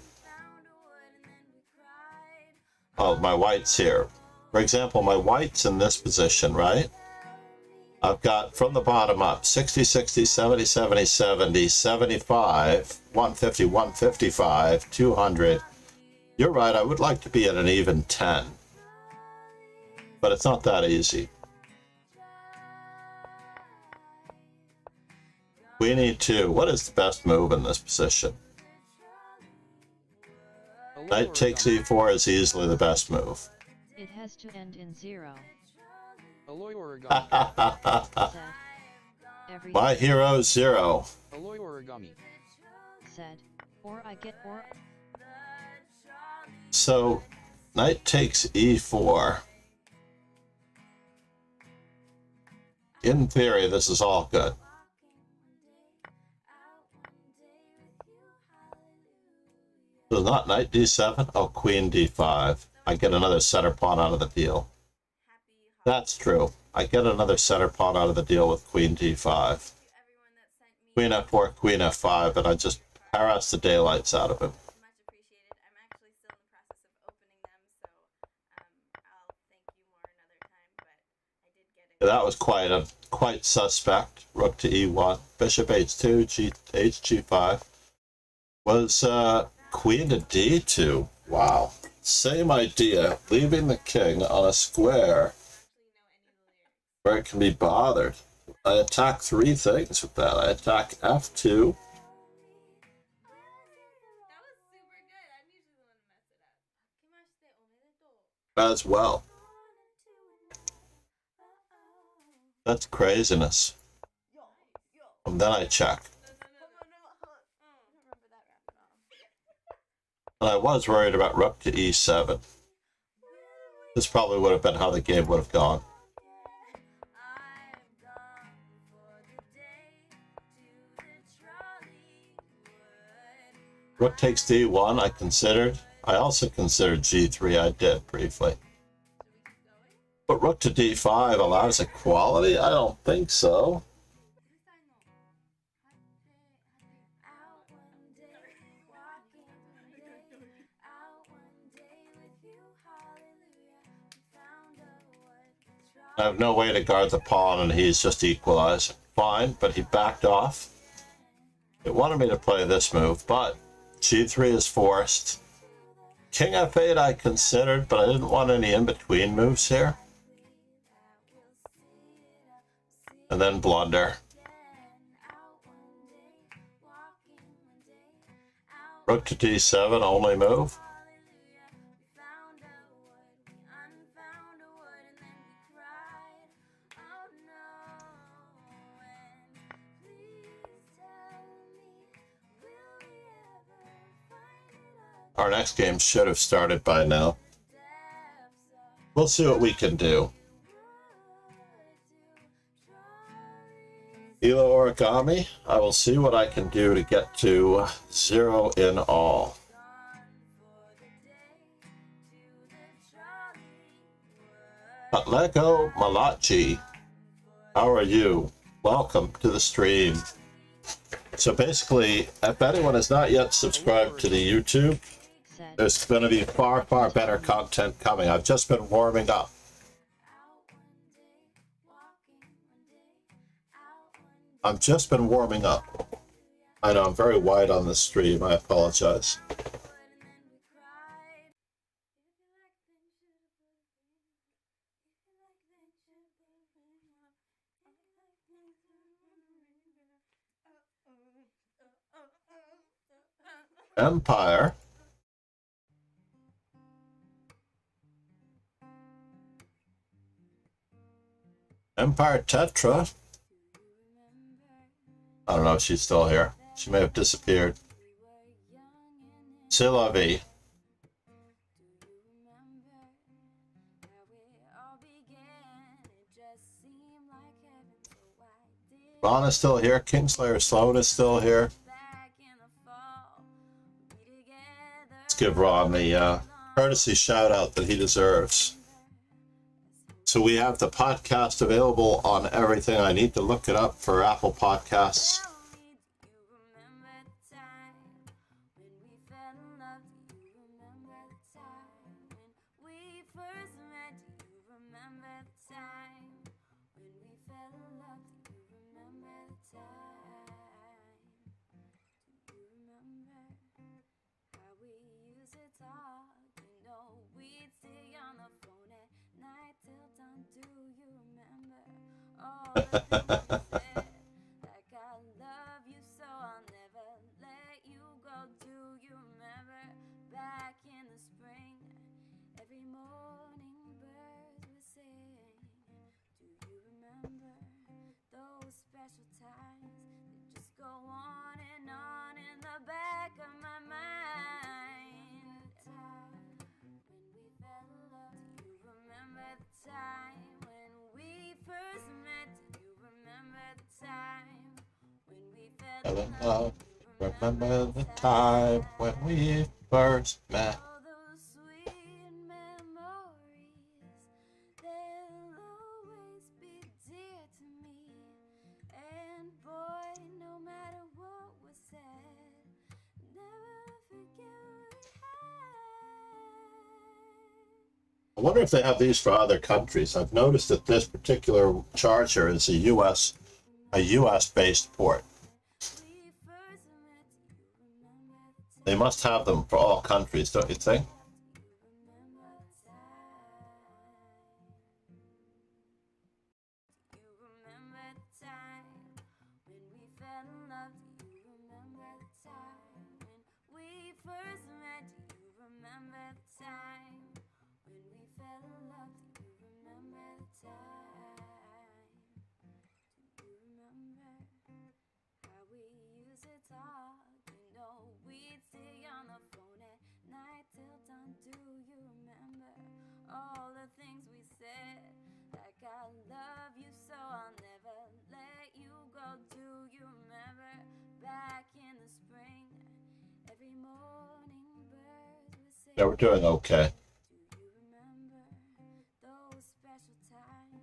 S4: Oh, my whites here. For example, my whites in this position, right? I've got from the bottom up 60, 60, 70, 70, 70, 75, 150, 155, 200. You're right, I would like to be at an even 10. But it's not that easy. We need to. What is the best move in this position? Knight takes e4 is easily the best move.
S3: It has to end in 0.
S2: Alloy origami.
S3: Said. Every
S4: My hero 0.
S2: Alloy origami.
S3: said. Or I get or
S4: So knight takes e4. In theory, this is all good. So not knight d7, oh, queen d5. I get another center pawn out of the deal. That's true. I get another center pawn out of the deal with queen d5. Queen f4, queen f5, and I just harass the daylights out of him.
S7: Much appreciated. I'm actually still in the process of opening them, so I'll thank you more another time. But I did get it.
S4: That was quite suspect. Rook to e1, bishop h2, h5. Was queen to d2. Wow. Same idea, leaving the king on a square where it can be bothered. I attack 3 things with that. I attack F2.
S7: That was super good. I'm usually the one to mess it up.
S4: As well. That's craziness. And then I check. And I was worried about rook to e7. This probably would have been how the game would have gone. Rook takes d1, I considered. I also considered g3, I did briefly. But rook to d5 allows equality? I don't think so. I have no way to guard the pawn and he's just equalized. Fine, but he backed off. It wanted me to play this move, but g3 is forced. King f8 I considered, but I didn't want any in-between moves here. And then blunder. Rook to d7, only move. Our next game should have started by now. We'll see what we can do. Elo origami, I will see what I can do to get to 0 in all. But Lego Malachi, how are you? Welcome to the stream. So basically, if anyone has not yet subscribed to the YouTube, there's going to be far, far better content coming. I've just been warming up. I've just been warming up. I know I'm very wide on the stream. I apologize. Empire. Empire Tetra. I don't know if she's still here. She may have disappeared. C'est la vie. Ron is still here. Kingslayer Sloan is still here. Let's give Ron the courtesy shout out that he deserves. So we have the podcast available on everything. I need to look it up for Apple Podcasts. Remember the time when we first met. I wonder if they have these for other countries. I've noticed that this particular charger is a US based port. They must have them for all countries, don't you think?
S7: the things we said, like I love you so I'll never let you go. Do you remember back in the spring, every morning birds would say,
S4: Yeah, we're doing okay.
S7: do you remember those special times?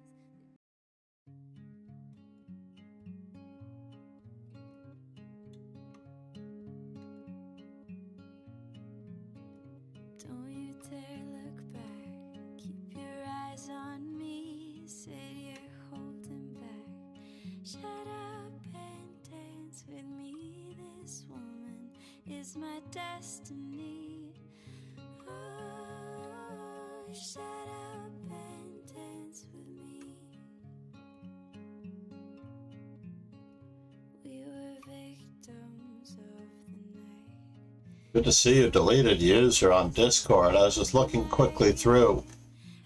S7: Don't you dare look back, keep your eyes on me, said you're holding back. Shut up and dance with me, this woman is my destiny. Oh, shut up and dance with me. We were victims of the night.
S4: Good to see you. Deleted user on Discord. I was just looking quickly through.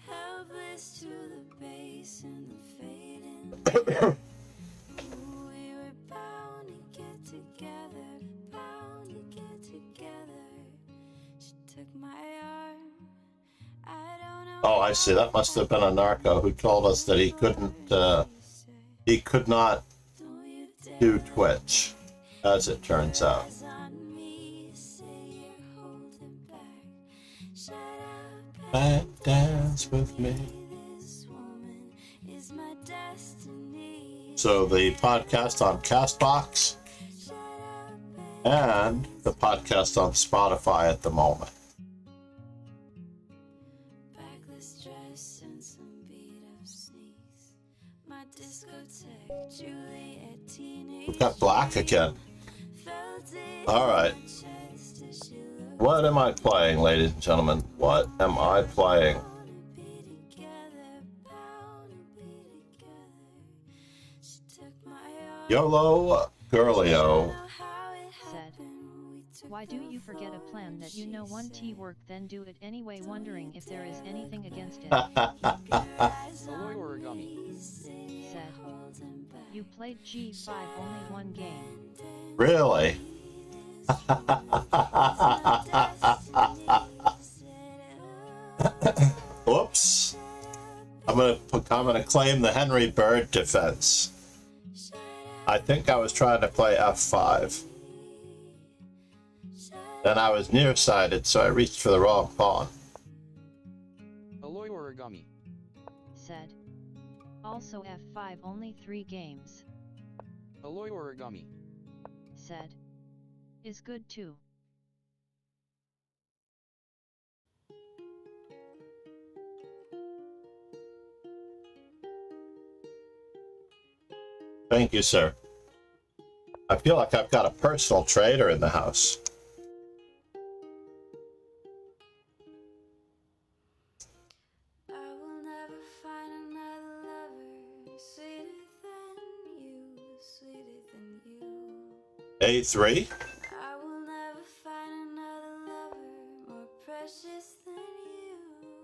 S7: Helpless to the base and the fading. We were bound to get together, bound to get together. She took my arm. I don't know.
S4: Oh, I see. That must have been a narco who told us that he could not do Twitch, as it turns out. Dance with me. So the podcast on Castbox and the podcast on Spotify at the moment. We've got black again. All right. What am I playing, ladies and gentlemen? What am I playing? YOLO Girlio
S3: Said, why do you forget a plan that you know won't work, then do it anyway, wondering if there is anything against it?
S2: Aloy origami.
S3: Said, you played G5 only one game.
S4: Really? Whoops. I'm gonna claim the Henry Bird defense. I think I was trying to play F5. Then I was nearsighted, so I reached for the wrong pawn.
S2: Aloy origami.
S3: Said, also F5 only 3 games.
S2: Aloy origami.
S3: Said, is good too.
S4: Thank you, sir. I feel like I've got a personal trader in the house.
S7: I will never find another lover sweeter than you, sweeter than you.
S4: A3?
S7: I will never find another lover more precious than you.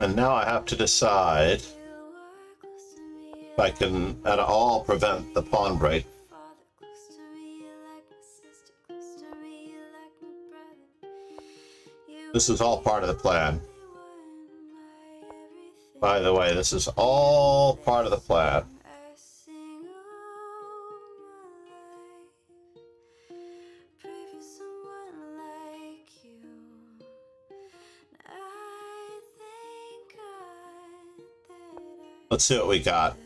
S4: And now I have to decide
S7: You are close to me,
S4: if I can at all prevent the pawn break.
S7: father close to me, you like my sister close to me, you like my brother. You
S4: This is all part of the plan.
S7: were my everything.
S4: By the way, this is all part of the plan.
S7: I sing all my life, pray for someone like you. I thank God that
S4: Let's see what we got.
S7: I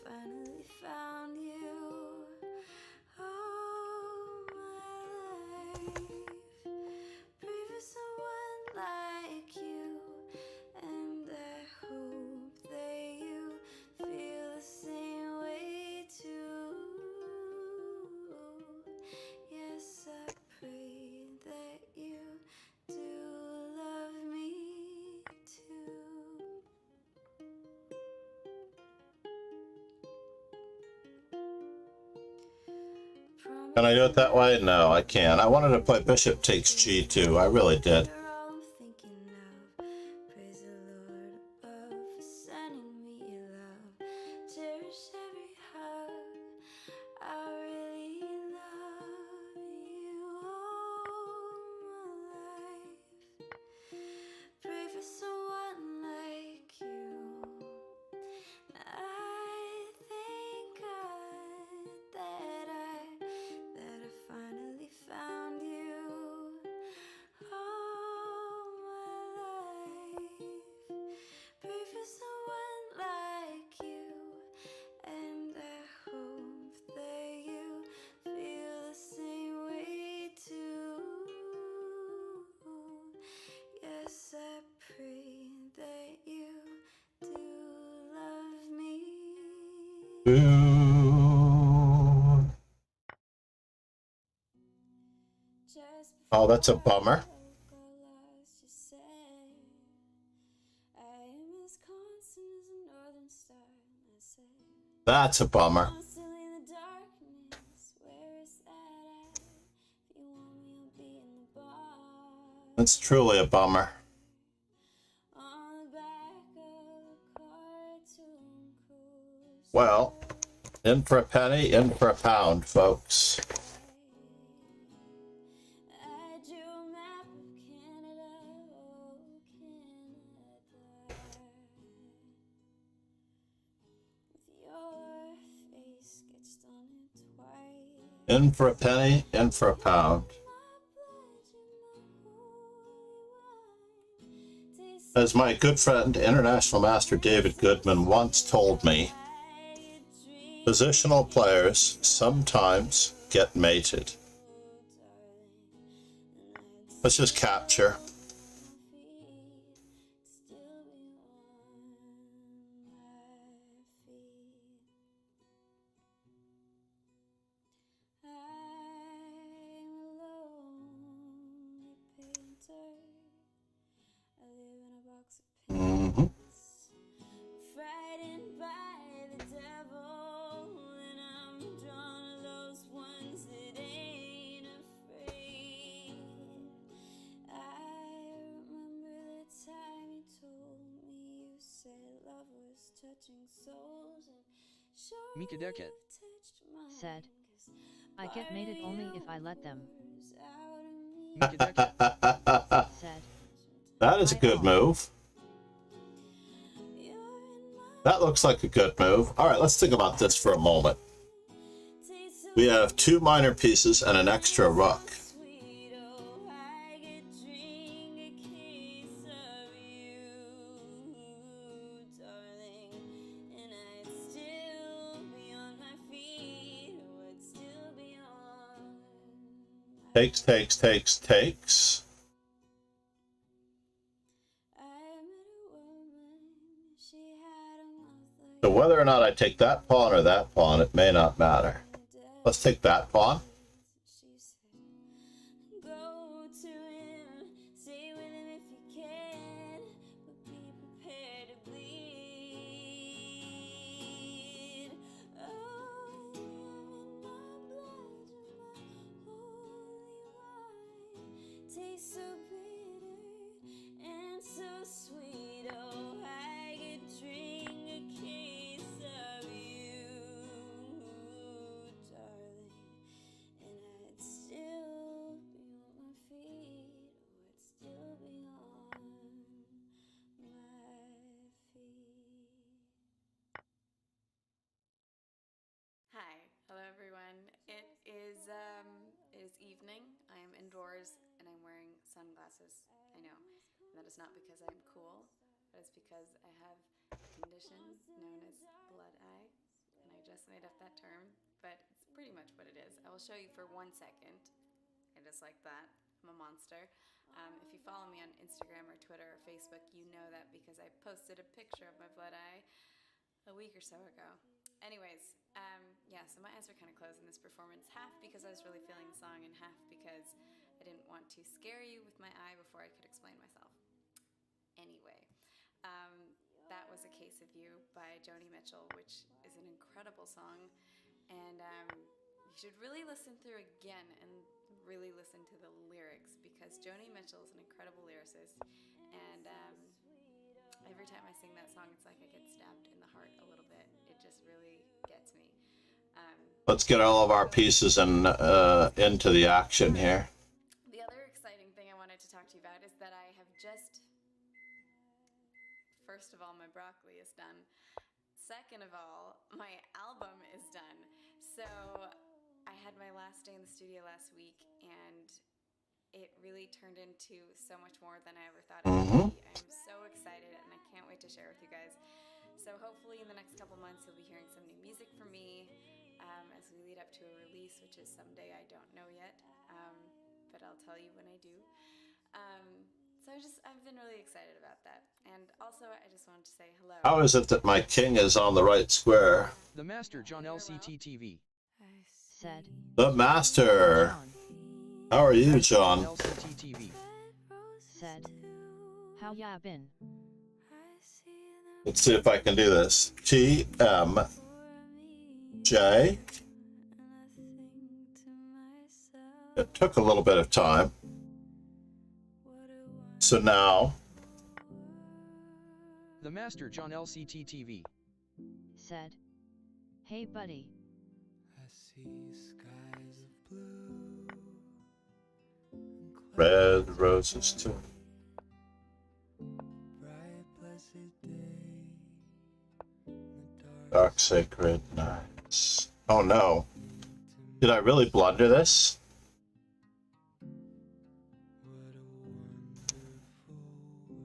S7: finally found you. All my life, pray for someone like you, and I hope that you feel the same way too. Yes, I pray that you do love me too.
S4: Can I do it that way? No, I can't. I wanted to play Bishop takes G2. I really did.
S7: You're all I'm thinking of. Praise the Lord above for sending me your love. Cherish every hug. I really love you all my life. Pray for someone like you.
S4: Ooh. Oh, that's a bummer. That's a bummer. That's truly a bummer. Well, in for a penny, in for a pound, folks. In for a penny, in for a pound. As my good friend, International Master David Goodman once told me, positional players sometimes get mated. Let's just capture. Mm-hmm.
S2: Mika Deket.
S3: Said, I get mated only if I let them.
S2: Mika Deket.
S3: Said,
S4: That is a good move. That looks like a good move. All right, let's think about this for a moment. We have 2 minor pieces and an extra rook. Takes, takes, takes, takes. So whether or not I take that pawn or that pawn, it may not matter. Let's take that pawn.
S7: Hello everyone. It is evening. I am indoors and I'm wearing sunglasses. I know. And that is not because I'm cool, but it's because I have a condition known as blood eye. And I just made up that term, but it's pretty much what it is. I will show you for 1 second. It is like that. I'm a monster. If you follow me on Instagram or Twitter or Facebook, you know that because I posted a picture of my blood eye a week or so ago. Anyways, yeah, so my eyes are kind of closed in this performance, half because I was really feeling the song and half because I didn't want to scare you with my eye before I could explain myself. Anyway, that was A Case of You by Joni Mitchell, which is an incredible song, and you should really listen through again and really listen to the lyrics because Joni Mitchell is an incredible lyricist, and every time I sing that song, it's like I get stabbed in the heart a little bit. It just really gets me.
S4: Let's get all of our pieces and into the action here.
S7: The other exciting thing I wanted to talk to you about is that I have just, first of all, my broccoli is done. Second of all, my album is done. So I had my last day in the studio last week, and it really turned into so much more than I ever thought it would be. I'm so excited, and I can't wait to share with you guys. So hopefully in the next couple months, you'll be hearing some new music from me as we lead up to a release, which is someday I don't know yet, but I'll tell you when I do. I've been really excited about that. And also, I just wanted to say hello.
S4: How is it that my king is on the right square?
S2: The Master John LCT TV
S3: said,
S4: The master.
S3: John,
S4: How are you, John?
S2: LCT TV
S3: said, how ya been?
S4: Let's see if I can do this. TMJ. It took a little bit of time. So now,
S2: The Master John LCT TV
S3: said, hey buddy,
S4: red roses too. Dark sacred nights. Oh no. Did I really blunder this?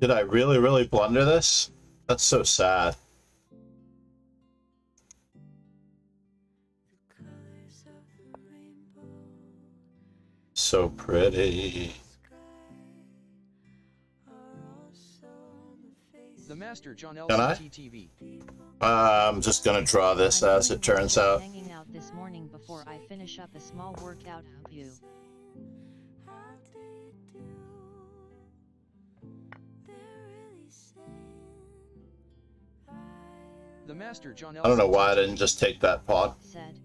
S4: Did I really blunder this? That's so sad. So pretty.
S2: The Master John
S4: Can I?
S2: LCT TV
S4: I'm just gonna draw this as it turns out.
S3: hanging out this morning before I finish up a small workout. Hope you.
S2: The Master John LCT
S4: I don't know why I didn't just take that pawn.
S3: Said,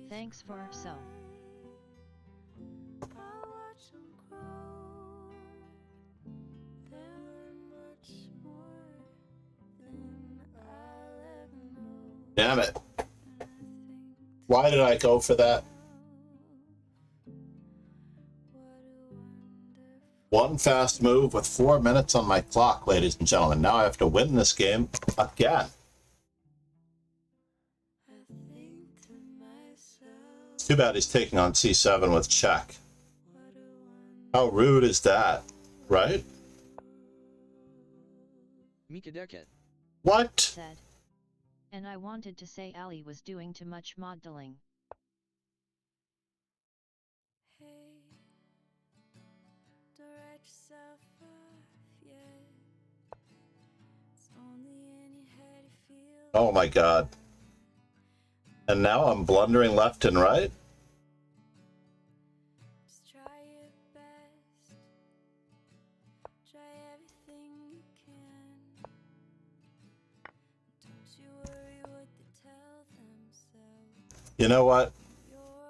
S3: thanks for so.
S4: Damn it. Why did I go for that? One fast move with 4 minutes on my clock, ladies and gentlemen. Now I have to win this game again. It's too bad he's taking on c7 with check. How rude is that, right?
S2: Mika Deket.
S4: What?
S3: Said, and I wanted to say Ali was doing too much modeling.
S4: Oh my god. And now I'm blundering left and right? You know what?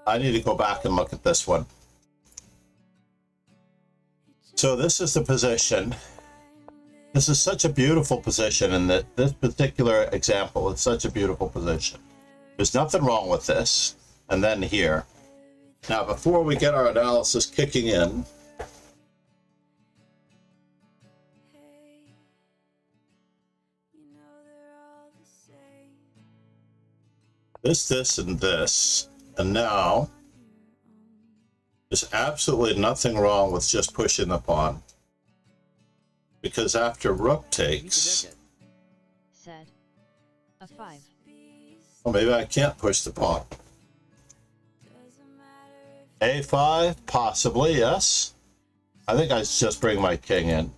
S4: I need to go back and look at this one. So this is the position. This is such a beautiful position, and that this particular example is such a beautiful position. There's nothing wrong with this. And then here. Now, before we get our analysis kicking in, this, and this. And now, there's absolutely nothing wrong with just pushing the pawn. Because after rook
S2: Mika
S4: takes,
S2: Deket.
S3: Said, a 5.
S4: well, maybe I can't push the pawn. A5, possibly, yes. I think I just bring my king in.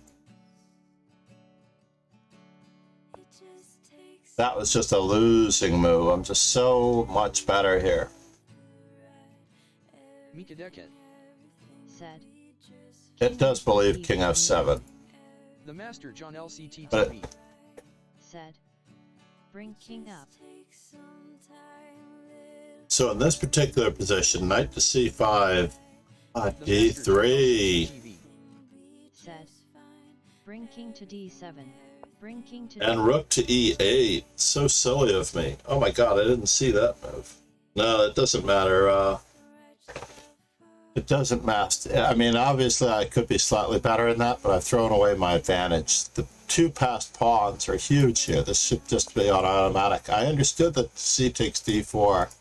S4: That was just a losing move. I'm just so much better here.
S2: Mika Deket.
S3: Said,
S4: It does believe king f7.
S2: The Master John LCT
S4: But-
S2: TV
S3: said, bring king up.
S4: So in this particular position, knight to c5,
S2: The Master John
S4: d3,
S2: LCT TV
S3: Said, bring king to d7. Bring king to
S4: and rook to e8. So silly of me. Oh my god, I didn't see that move. No, it doesn't matter. It doesn't matter. I mean, obviously I could be slightly better in that, but I've thrown away my advantage. The two passed pawns are huge here. This should just be on automatic. I understood that c takes d4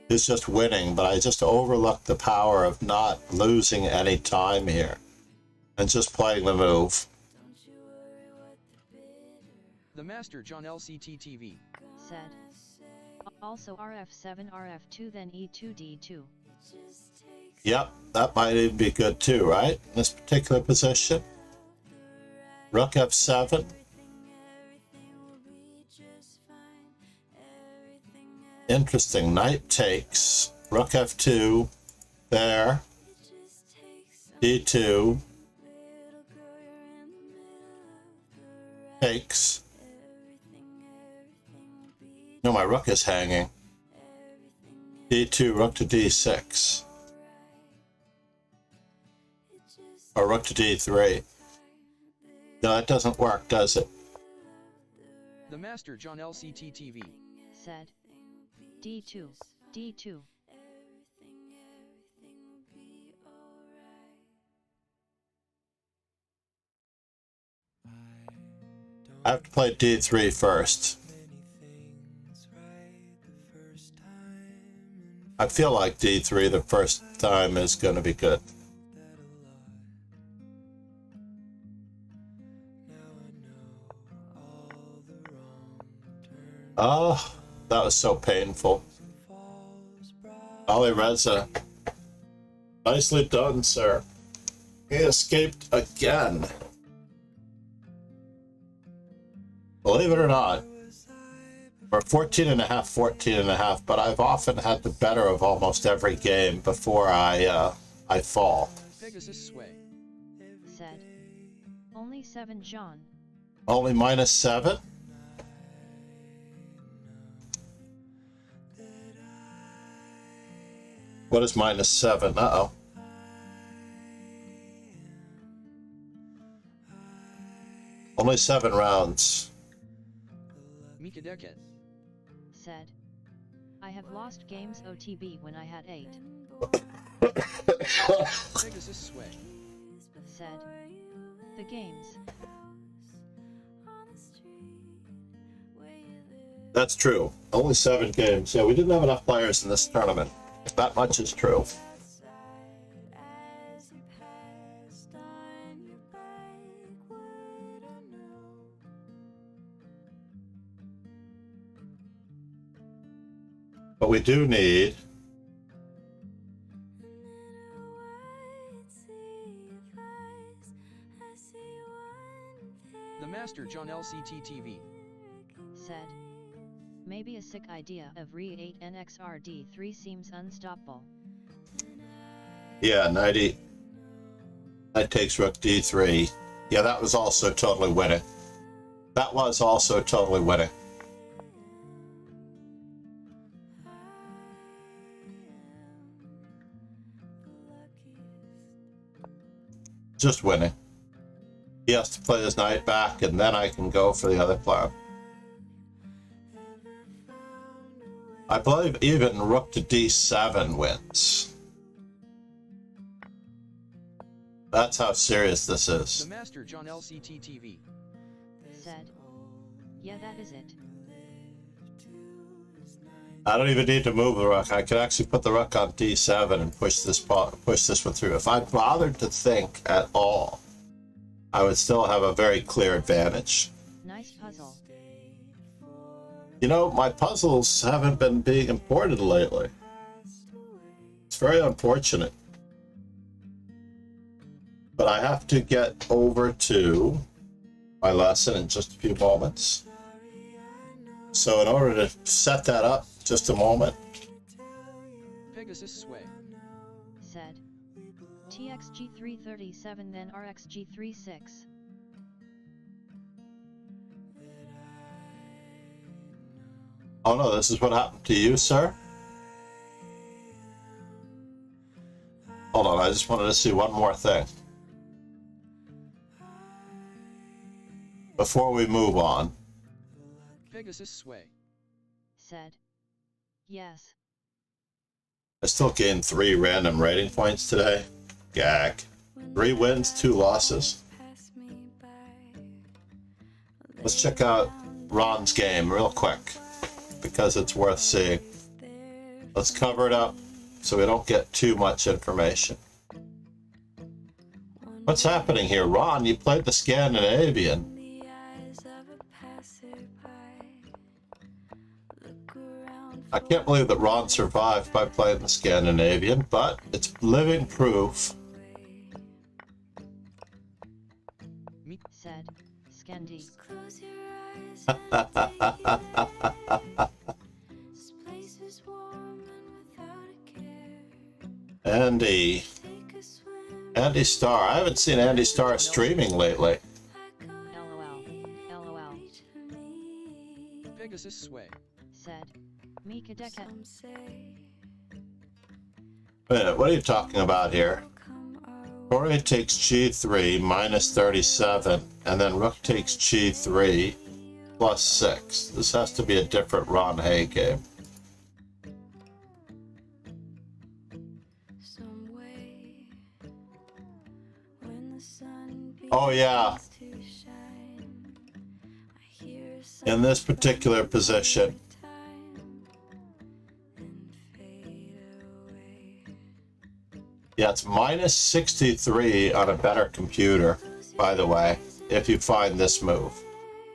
S4: is just winning, but I just overlooked the power of not losing any time here and just playing the move.
S2: The Master John LCT TV
S3: said, also rf7 rf2 then e2 d2.
S4: Yep, that might even be good too, right? In this particular position. Rook f7. Interesting. Knight takes. Rook f2. There. d2. Takes. No, my rook is hanging. d2, rook to d6. Or rook to d3. No, that doesn't work, does it?
S2: The Master John LCT TV
S3: said. D2, D2.
S4: I have to play d3 first. I feel like d3 the first time is going to be good. Oh, that was so painful. Ali Reza, nicely done, sir. He escaped again. Believe it or not, we're 14.5, but I've often had the better of almost every game before I fall.
S2: Pegasus Sway
S3: said. Only 7, John.
S4: Only -7? What is -7? Uh-oh. Only 7 rounds.
S2: Mika Deket
S3: said. I have lost games OTB when I had 8.
S2: Pegasus Sway
S3: said. The games.
S4: That's true. Only 7 games. Yeah, we didn't have enough players in this tournament. That much is true. But we do need
S2: The Master John LCT TV
S3: said. Maybe a sick idea of Re8 NXR D3 seems unstoppable.
S4: Yeah, 90. That takes rook d3. Yeah, that was also totally winning. That was also totally winning. Just winning. He has to play his knight back, and then I can go for the other plan. I believe even rook to d7 wins. That's how serious this is.
S2: The Master John LCT TV
S3: said. Yeah, that is it.
S4: I don't even need to move the rook. I can actually put the rook on d7 and push this one through. If I bothered to think at all, I would still have a very clear advantage.
S3: Nice puzzle.
S4: You know, my puzzles haven't been being imported lately. It's very unfortunate. But I have to get over to my lesson in just a few moments. So in order to set that up, just a moment.
S2: Pegasus Sway
S3: said. TXG337 then RXG36.
S4: Oh no, this is what happened to you, sir? Hold on, I just wanted to see one more thing. Before we move on.
S2: Pegasus Sway
S3: said. Yes.
S4: I still gained 3 random rating points today. Gag. 3 wins, 2 losses. Let's check out Ron's game real quick, because it's worth seeing. Let's cover it up so we don't get too much information. What's happening here? Ron, you played the Scandinavian. I can't believe that Ron survived by playing the Scandinavian, but it's living proof.
S3: Said. Scandi.
S1: Close your eyes. This place is warm and without a care.
S4: Andy.
S1: Take a swim.
S4: Andy Starr. I haven't seen Andy Starr streaming lately.
S3: LOL.
S2: Pegasus Sway.
S3: Said. Mika Deka.
S1: Some say
S4: Wait a minute, what are you talking about here?
S1: come our
S4: Corey takes g3 minus 37, and then Rook takes g3 plus 6. This has to be a different Ron Hay game.
S1: some way. When the sun
S4: Oh yeah,
S1: begins to shine, I hear
S4: in this particular position.
S1: time and fade away.
S4: Yeah, it's minus 63 on a better computer, by the way, if you find this move.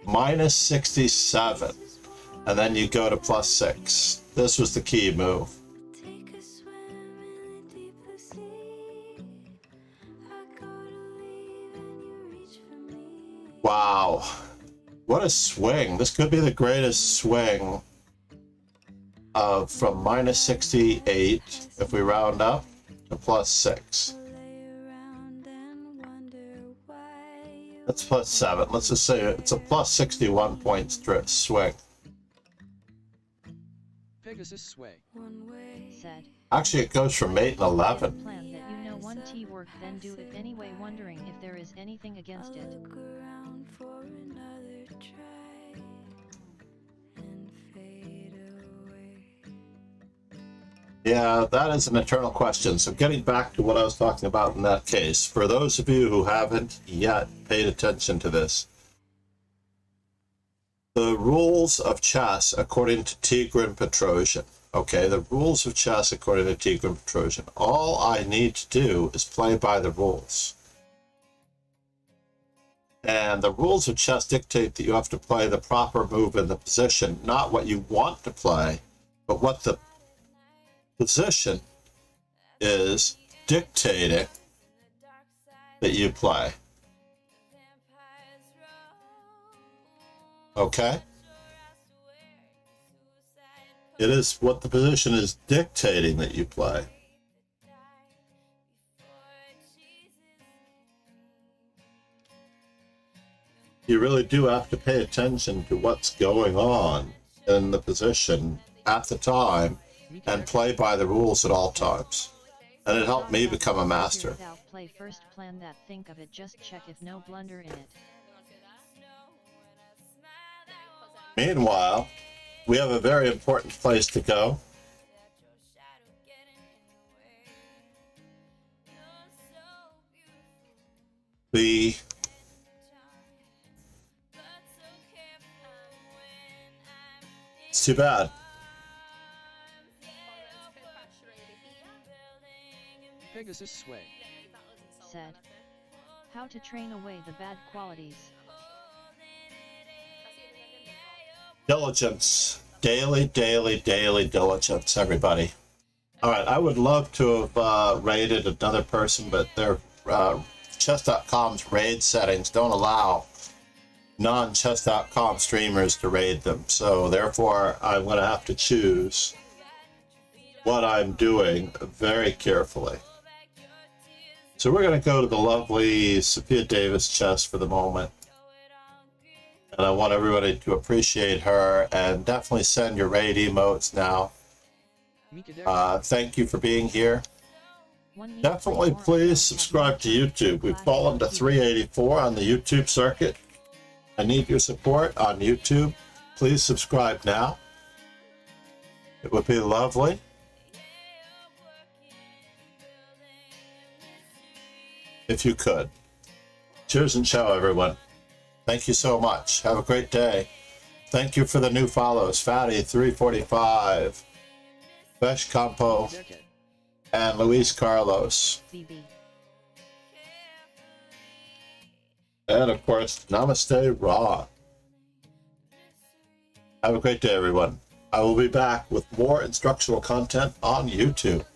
S4: Minus 67, and then you go to plus 6. This was the key move.
S1: Take a swim in the deep blue sea. I go to leave and you reach for me.
S4: Wow, what a swing. This could be the greatest swing of from minus 68, if we round up, to plus 6.
S1: Lay around and wonder why you
S4: That's plus 7. Let's just say it's a plus 61 point swing.
S2: Pegasus Sway.
S1: one way.
S3: Said.
S4: Actually, it goes from 8 and 11.
S3: Plan that you know 1T work, then do it anyway, wondering if there is anything against it.
S1: Look around for another try and fade away.
S4: Yeah, that is an eternal question. So getting back to what I was talking about in that case, for those of you who haven't yet paid attention to this, the rules of chess according to Tigran Petrosian, okay, the rules of chess according to Tigran Petrosian, all I need to do is play by the rules. And the rules of chess dictate that you have to play the proper move in the position, not what you want to play, but what the position is dictating that you play. Okay? It is what the position is dictating that you play. You really do have to pay attention to what's going on in the position at the time and play by the rules at all times. And it helped me become a master.
S3: Without play first, plan that, think of it, just check if no blunder in it.
S4: Meanwhile, we have a very important place to go. It's too bad.
S2: Pegasus Sway.
S3: Said. How to train away the bad qualities.
S4: Diligence. Daily diligence, everybody. Alright, I would love to have raided another person, but their chess.com's raid settings don't allow non-chess.com streamers to raid them. So therefore, I'm going to have to choose what I'm doing very carefully. So we're going to go to the lovely Sophia Davis chess for the moment. And I want everybody to appreciate her and definitely send your raid emotes now. Thank you for being here. Definitely please subscribe to YouTube. We've fallen to 384 on the YouTube circuit. I need your support on YouTube. Please subscribe now. It would be lovely. If you could. Cheers and ciao, everyone. Thank you so much. Have a great day. Thank you for the new follows. Fatty 345, Besh Campo, and Luis Carlos.
S3: BB.
S4: And of course, Namaste Ra. Have a great day, everyone. I will be back with more instructional content on YouTube.